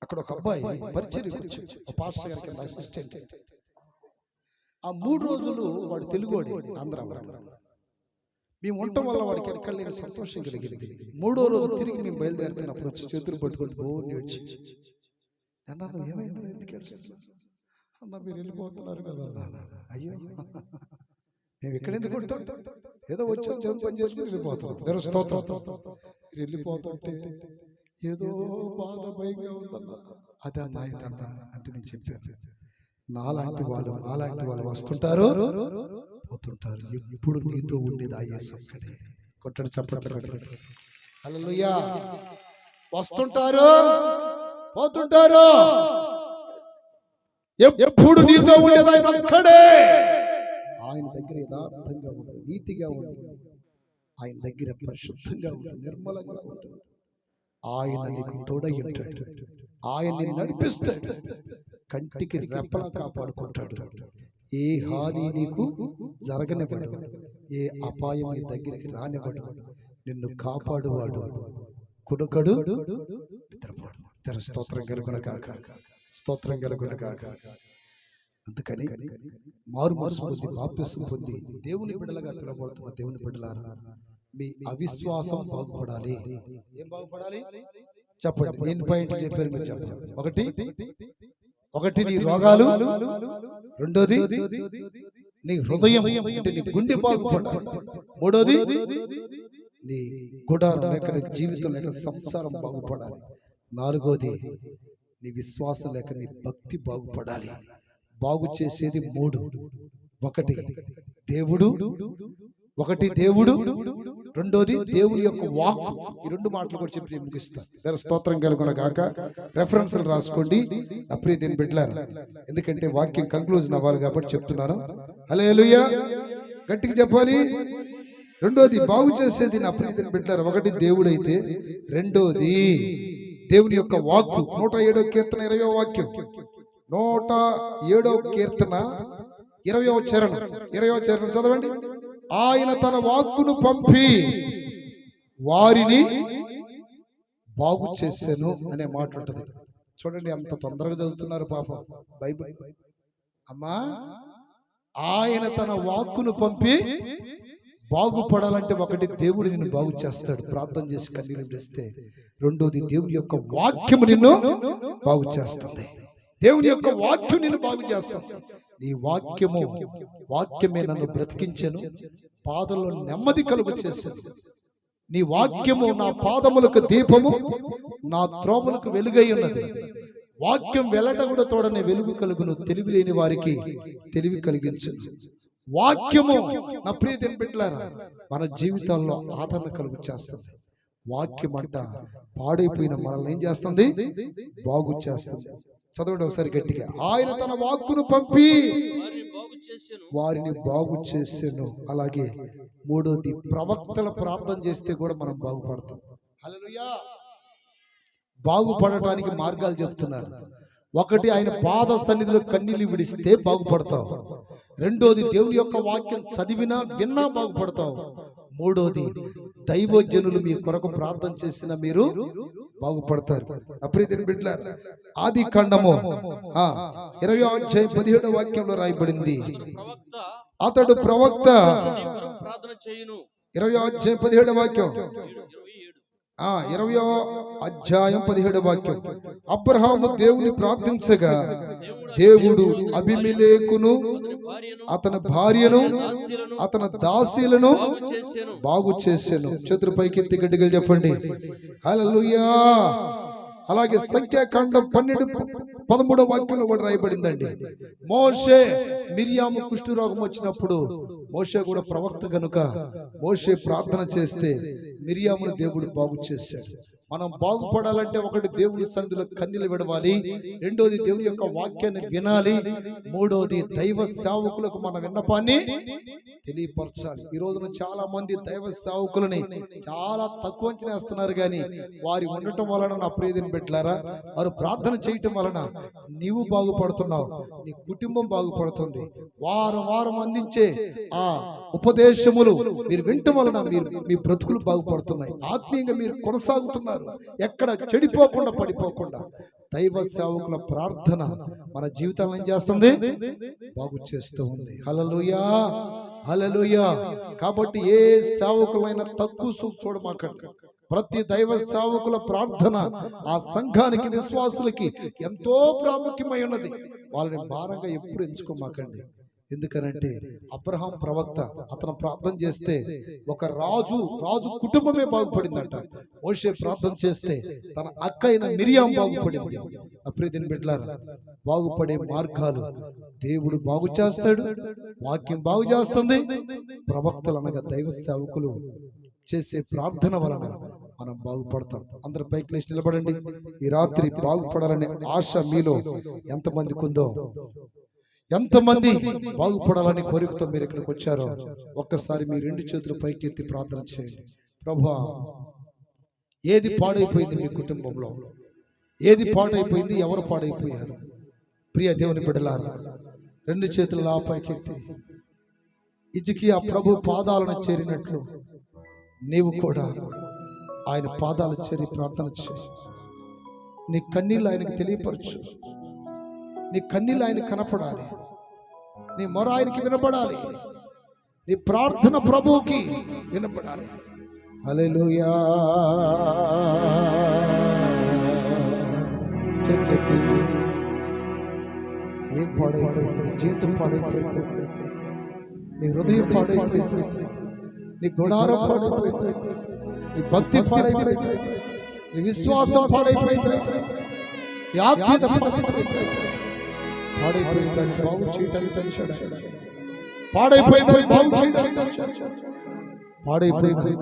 అక్కడ ఒక అబ్బాయి పరిచర్యకు వచ్చాడు, ఒక పాస్టర్ గారికి అసిస్టెంట్. ఆ 3 రోజులు వాడు తెలుగువాడి, ఆంధ్ర. మేము ఉండటం వల్ల వాడికి ఎక్కడ లేని సంతోషం కలిగింది. 3వ రోజు తిరిగి మేము బయలుదేరుతున్నప్పుడు వచ్చి చేతులు పట్టుకొని బోర్ని ఏడ్చి, అన్నారు ఏమైంది, ఎందుకు ఏడుస్తున్నారు అన్న? మీరు వెళ్ళిపోతున్నారు కదా. అయ్యో మేము ఇక్కడ ఎందుకు ఉంటాం? ఏదో వచ్చాం, దేవుని పని చేసుకుని వెళ్ళిపోతాం. స్తోత్రం. మీరు వెళ్ళిపోతుంటే ఏదో బాధ భయంగా ఉందన్న. అదన్నా ఇదన్నా అంటే నేను చెప్పాను, నాలాంటి వాళ్ళు వస్తుంటారు, పోతుంటారు. ఎప్పుడు నీతో ఉండేది ఆ యేసు ఒక్కడే. కొట్టడు చప్పట్లు. హల్లెలూయా. వస్తుంటారు, పోతుంటారు. ఎప్పుడు నీతో ఉండేది ఆయన ఒక్కడే. ఆయన దగ్గర యథార్థంగా ఉండు, నీతిగా ఉండు. ఆయన దగ్గర పరిశుద్ధంగా ఉండు, నిర్మలంగా ఉండు. ఆయన నీకు తోడై ఉంటాడు. ఆయన నిన్ను నడిపిస్తాడు, కంటికి రెప్పలా కాపాడుకుంటాడు. ఏ హాని నీకు జరగనివ్వడు, ఏ అపాయం నీ దగ్గరికి రానివ్వడు. నిన్ను కాపాడువాడు కునుకడు నిద్రపోడు. తన స్తోత్రం కలుగును గాక, స్తోత్రం కలుగును గాక. అందుకని మారు మనసు పొంది బాప్తిసం పొంది దేవుని బిడ్డలుగా పిలవబడుతున్న దేవుని బిడ్డలారా, మీ అవిశ్వాసం బాగుపడాలి. ఏం బాగుపడాలి చెప్పండి. నేను పాయింట్లు చెప్పారు, మీరు చెప్పండి. ఒకటి నీ రోగాలు, రెండోది నీ హృదయం అంటే నీ గుండె బాగుపడాలి, మూడోది నీ గుడారం లేక నీ జీవితం లేక సంసారం బాగుపడాలి, నాలుగోది నీ విశ్వాసం లేక నీ భక్తి బాగుపడాలి. బాగు చేసేది మూడు. ఒకటి దేవుడు, రెండోది దేవుని యొక్క వాక్కు. ఈ రెండు మాటలు కూడా చెప్పి ముగిస్తాను. స్తోత్రం కలుగును గాక. రెఫరెన్స్లు రాసుకోండి నా ప్రియ దేవుని బిడ్డలారా, ఎందుకంటే వాక్యం కంక్లూజన్ అవ్వాలి కాబట్టి చెప్తున్నాను. హల్లెలూయా, గట్టిగా చెప్పాలి. రెండోది బాగు చేసేది నా ప్రియ దేవుని బిడ్డలారా, ఒకటి దేవుడైతే, రెండోది దేవుని యొక్క వాక్కు. 107వ కీర్తన 20వ వాక్యం, 107వ కీర్తన 20వ చరణం చదవండి. ఆయన తన వాక్కును పంపి వారిని బాగు చేశాను అనే మాట ఉంటుంది. చూడండి ఎంత తొందరగా చదువుతున్నారు పాపం బైబిల్. అమ్మా, ఆయన తన వాక్కును పంపి బాగుపడాలంటే ఒకటి దేవుడు నిన్ను బాగు చేస్తాడు, ప్రార్థన చేసి కన్నీళ్ళు విడిస్తే. రెండోది దేవుని యొక్క వాక్యము నిన్ను బాగు చేస్తుంది. దేవుని యొక్క వాక్యం నిన్ను బాగు చేస్తుంది. నీ వాక్యమే నన్ను బ్రతికించెను, పాదల్లో నెమ్మది కలుగు చేశాను. నీ వాక్యము నా పాదములకు దీపము, నా త్రోవలకు వెలుగై ఉన్నది. వాక్యం వెలట కూడా తోడనే వెలుగు కలుగును, తెలివి లేని వారికి తెలివి కలిగించును. వాక్యము నా ప్రియ దేవుని బిడ్డలారా మన జీవితాల్లో ఆదరణ కలుగు చేస్తుంది. వాక్యం అంట పాడైపోయిన మనల్ని ఏం చేస్తుంది? బాగు చేస్తుంది. చదవండి ఒకసారి గట్టిగా. ఆయన తన వాక్కును పంపి వారిని బాగు చేసెను. అలాగే మూడోది ప్రవక్తల ప్రార్థన చేస్తే కూడా మనం బాగుపడతాం. హల్లెలూయా. బాగుపడటానికి మార్గాలు చెప్తున్నారు. ఒకటి, ఆయన పాద సన్నిధిలో కన్నీళ్లు విడిస్తే బాగుపడతావు. రెండోది దేవుని యొక్క వాక్యం చదివినా విన్నా బాగుపడతావు. మూడోది దైవజనులు మీ కొరకు ప్రార్థన చేసిన మీరు బాగుపడతారు. అప్రియదేవుని బిడ్డలారా, ఆది కాండము 20వ అధ్యాయం 17వ వాక్యంలో రాయబడింది, అతడు ప్రవక్త. 20వ అధ్యాయం 17వ వాక్యం, 20వ అధ్యాయం 17వ వాక్యం. అబ్రహాము దేవుని ప్రార్థించగా దేవుడు అబీమెలెకును అతని భార్యను అతని దాసీలను బాగు చేసెను. చేతుల పైకెత్తి గట్టిగా చెప్పండి హల్లెలూయా. అలాగే సంఖ్యాకాండం 12:13వ వాక్యంలో కూడా రాయబడిందండి, మోషే మిరియాము కుష్ఠరోగం వచ్చినప్పుడు మోషే కూడా ప్రవక్త గనుక మోషే ప్రార్థన చేస్తే మిరియామును దేవుడు బాగు చేశాడు. మనం బాగుపడాలంటే ఒకటి దేవుని సన్నిధిలో కన్నీళ్లు విడవాలి, రెండోది దేవుని యొక్క వాక్యాన్ని వినాలి, మూడోది దైవ సేవకులకు మన విన్నపాన్ని తెలియపరచాలి. ఈ రోజున చాలా మంది దైవ సేవకులని చాలా తక్కువ అంచనా వేస్తున్నారు, కానీ వారి ఉండటం వలన నా ప్రియదిని పెట్టారా, వారు ప్రార్థన చేయటం వలన నీవు బాగుపడుతున్నావు, నీ కుటుంబం బాగుపడుతుంది. వారం అందించే ఆ ఉపదేశములు మీరు వినటం వలన మీ బ్రతుకులు బాగుపడుతున్నాయి. ఆత్మీయంగా మీరు కొనసాగుతున్నారు, ఎక్కడ చెడిపోకుండా పడిపోకుండా. దైవ సేవకుల ప్రార్థన మన జీవితాలను ఏం చేస్తుంది? బాగు చేస్తూ ఉంది. హల్లెలూయా, హల్లెలూయా. కాబట్టి ఏ సేవకులైనా తక్కువ చూడమాకండి. ప్రతి దైవ సేవకుల ప్రార్థన ఆ సంఘానికి, విశ్వాసులకి ఎంతో ప్రాముఖ్యమై ఉన్నది. వాళ్ళని భారంగా ఎప్పుడు ఎంచుకోమాకండి. ఎందుకనంటే అబ్రహాం ప్రవక్త, అతను ప్రార్థన చేస్తే ఒక రాజు కుటుంబమే బాగుపడిందంట. మోషే ప్రార్థన చేస్తే తన అక్క అయిన మిరియాం బాగుపడింది. అప్రియదిని బిడ్డలారా, బాగుపడే మార్గాలు దేవుడు బాగు చేస్తాడు, వాక్యం బాగు చేస్తుంది. ప్రవక్తలు అనగా దైవ సేవకులు చేసే ప్రార్థన వలన మనం బాగుపడతాం. అందరూ పైకి లేచి నిలబడండి. ఈ రాత్రి బాగుపడాలనే ఆశ మీలో ఎంతమందికి ఉందో, ఎంతమంది బాగుపడాలని కోరికతో మీరు ఇక్కడికి వచ్చారో ఒక్కసారి మీ రెండు చేతులు పైకెత్తి ప్రార్థన చేయండి. ప్రభువా, ఏది పాడైపోయింది మీ కుటుంబంలో? ఏది పాడైపోయింది? ఎవరు పాడైపోయారు? ప్రియ దేవుని బిడ్డలారా, రెండు చేతులు పైకెత్తి హిజ్కియా ప్రభు పాదాలను చేరినట్లు నీవు కూడా ఆయన పాదాలు చేరి ప్రార్థన చేయి. నీ కన్నీళ్ళు ఆయనకు తెలియపరచు. నీ కన్నీళ్ళు ఆయన కనపడాలి. నీ మొర ఆయనకి వినపడాలి. నీ ప్రార్థన ప్రభువుకి వినపడాలి. హల్లెలూయా. చేతులెత్తి. ఏం పాడైపోయింది? నీ జీవితం పాడైపోయింది, నీ హృదయం పాడైపోయింది, నీ గుడారం పాడైపోయింది, నీ భక్తి పాడైపోయింది, నీ విశ్వాసం పాడైపోయింది, నీ ఆత్మీయత పాడైపోయింది. పాడైపోయిందని బాగు చేయడానికి వచ్చాడు. పాడైపోయిందని బాగు చేయడానికి వచ్చాడు. పాడైపోయింది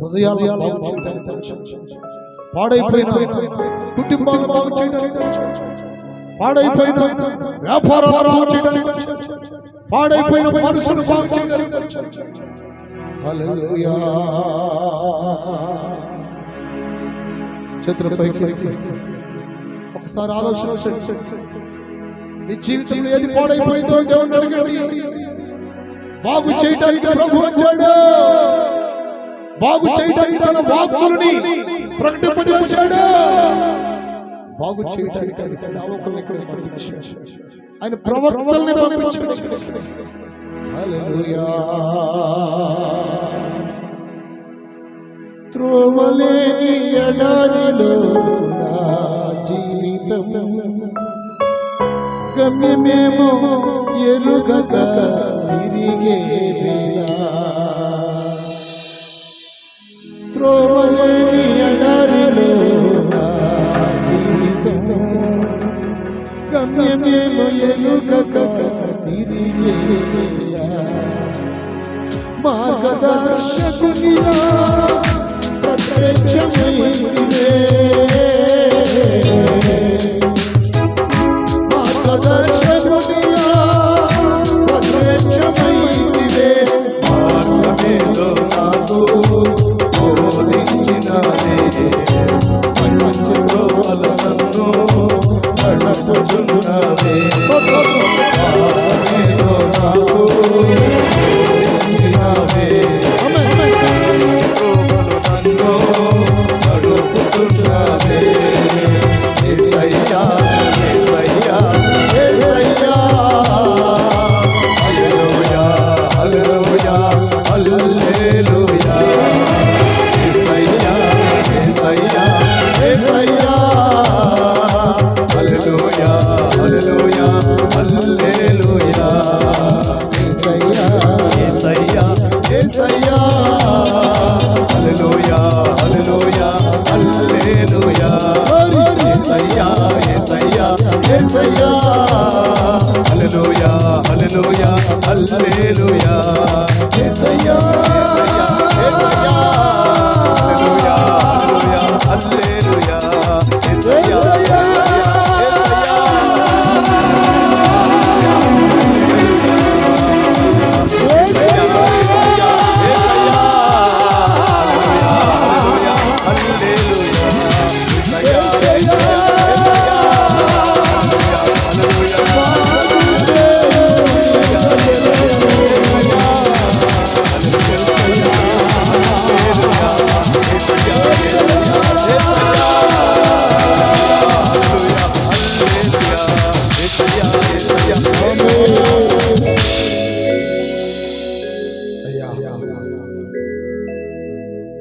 హృదయాలను బాగు చేయడానికి వచ్చాడు. పాడైపోయిన కుటుంబాలను బాగు చేయడానికి వచ్చాడు. పాడైపోయిన వ్యాపారాలను బాగు చేయడానికి వచ్చాడు. పాడైపోయిన మనసును బాగు చేయడానికి వచ్చాడు. హల్లెలూయా. చేతులపైకి ఒకసారి ఆలోచించండి. మీ జీవితంలో ఏది పాడైపోయిందో దేవుని అడగండి. బాగు చేయడానికి ప్రభు వచ్చాడు. బాగు చేయడానికి తన వాక్కులని ప్రకటింపజేశాడు. బాగు చేయడానికి ఆయన సేవకుల్ని ఇక్కడ పంపించాడు. ఆయన ప్రవక్తల్ని పంపించాడు. హల్లెలూయా. త్రోవలేని ఎడారిలో నా జీవితం గమ్యమేమో ఎరుగక తిరిగే వేళ. త్రోవలేని ఎడారిలో నా జీవితం గమ్యమేమో ఎరుగక తిరిగే వేళ. మార్గదర్శకునిలా ప్రత్యక్షమైతివే. మార్గదర్శకునిలా ప్రత్యక్షమైతివే. మార్గమేదో నాకు బోధించినదే. మంచి త్రోవల నన్ను నడుపుచున్నదే. మార్గమేదో నాకు బోధించినదే. నడుపుచున్నదే. యేసయ్యా యేసయ్యా యేసయ్యా. హల్లెలూయా హల్లెలూయా హల్లెలూయా. యేసయ్యా యేసయ్యా యేసయ్యా. హల్లెలూయా హల్లెలూయా హల్లెలూయా. యేసయ్యా యేసయ్యా యేసయ్యా. హల్లెలూయా హల్లెలూయా హల్లెలూయా. యేసయ్యా యేసయ్యా యేసయ్యా. హల్లెలూయా హల్లెలూయా హల్లెలూయా. యేసయ్యా యేసయ్యా హల్లెలూయా హల్లెలూయా హల్లెలూయా. యేసయ్యా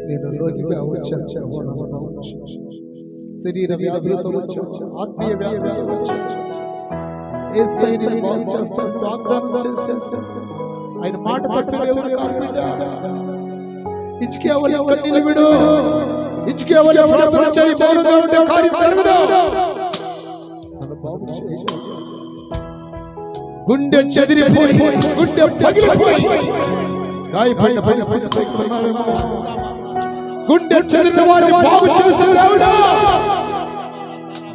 నేను రోగిగా వచ్చాను, శరీర వ్యాధులతో వచ్చాను, ఆత్మీయ వ్యాధులతో వచ్చాను. యేసయ్యని బాగు చేస్తాను వాగ్దానం చేశాను. ఆయన మాట తప్పి దేవుడు కాకుండా ఇచ్చుకేవలే ఒక నిలబడు. ఇచ్చుకేవలే ప్రార్థన చేయి. బాగుగా ఉంటే కార్యం జరుగును. నన్ను బాగు చేయి. గుండె చెదిరిపోయి, గుండె పగిలిపోయి, గాయపడిన పరిస్థితి, గుండె చెదిరిన వారిని బాగు చేసే దేవుడా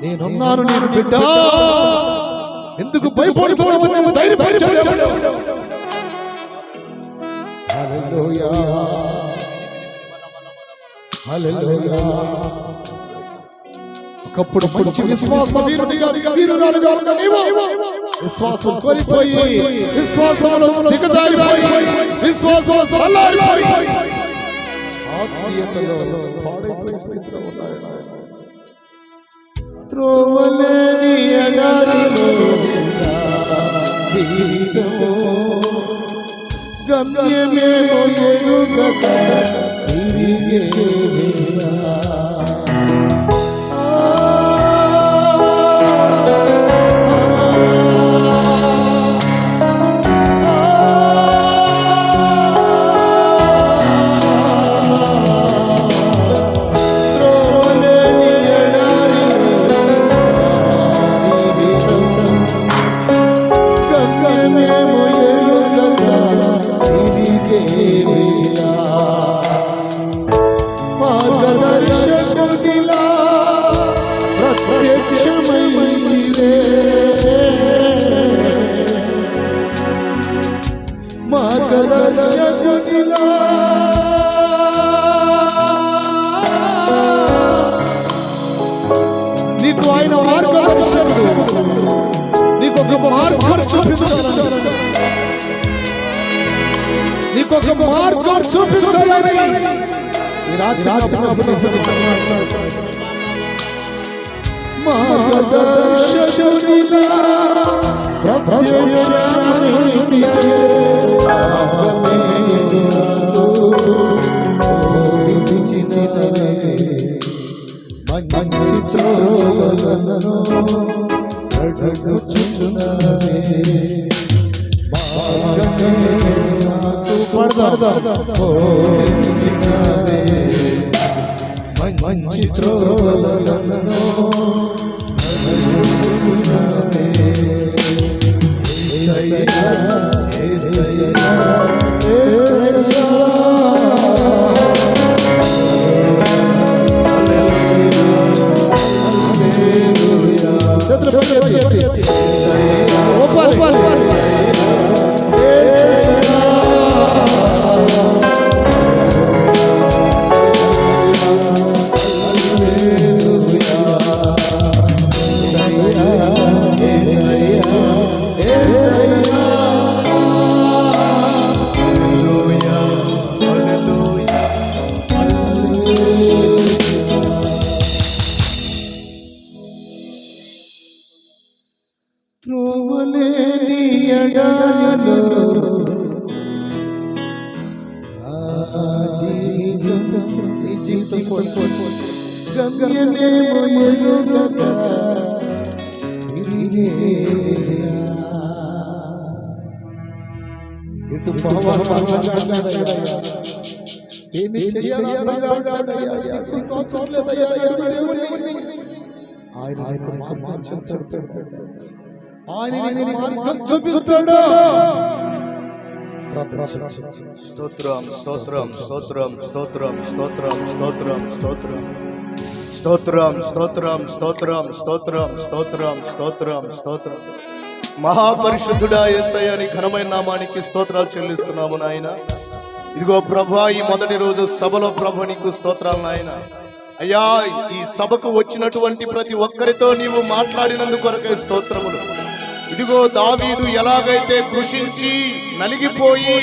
నేనున్నాను. నేను బిడ్డ, ఎందుకు భయపడుతున్నావు? నేను ధైర్యపరిచే దేవుడు. హల్లెలూయా హల్లెలూయా. ఒకప్పుడు మంచి విశ్వాస వీరుడిగా వీరురాలుగా ఉన్న నీవు విశ్వాసం కోల్పోయి, విశ్వాసంలో దిగజారిపోయి, విశ్వాసంలో సల్లారిపోయి ఆత్మీయతలో పాడైపోయే స్థితిలో ఉన్నారు. త్రోవలేని ఎడారిలో జీవితము గమ్యమేమో ఎరుగక తిరిగే వేళ. మార్గదర్శకునిలా ప్రత్యక్షమైనవే, మార్గదర్శకునిలా నీకు ఆయన మార్గదర్శకుడు, నీకు ఒక మార్గం చూపించాలి, నీకు ఒక మార్గం చూపించాలని ఈ రాత్రి మార్గదర్శకునిలా ప్రత్యక్షమైనవే, మంచి త్రోవలను నడుచుచున్నవే, మంచి త్రోవలను త్రోవలేని ఎడారిలో జీవితం గమ్యమేమో ఎరుగక తిరిగే వేళ. ఎటు పోవాలయ్యా, ఏమి చేయాలో అర్థం కాదయ్యా, దిక్కు తోచట్లేదయ్యా, ఆయన నీకు మార్గం చెప్తాడు, ఆయన నీకు మార్గం చూపిస్తాడు. స్తోత్రం స్తోత్రం స్తోత్రం స్తోత్రం స్తోత్రం స్తోత్రం స్తోత్రం స్తోత్రం స్తోత్రం స్తోత్రం స్తోత్రం స్తోత్రం స్తోత్రం స్తోత్రం. మహాపరిశుద్ధుడా యేసయ్య నీ ఘనమైన నామానికి స్తోత్రాలు చెల్లిస్తున్నాము నాయన. ఇదిగో ప్రభా, ఈ మొదటి రోజు సభలో ప్రభు నీకు స్తోత్రాలు నాయన. అయ్యా, ఈ సభకు వచ్చినటువంటి ప్రతి ఒక్కరితో నీవు మాట్లాడినందుకు కొరకే స్తోత్రములు. ఇదిగో దావీదు ఎలాగైతే కృషించి నలిగిపోయి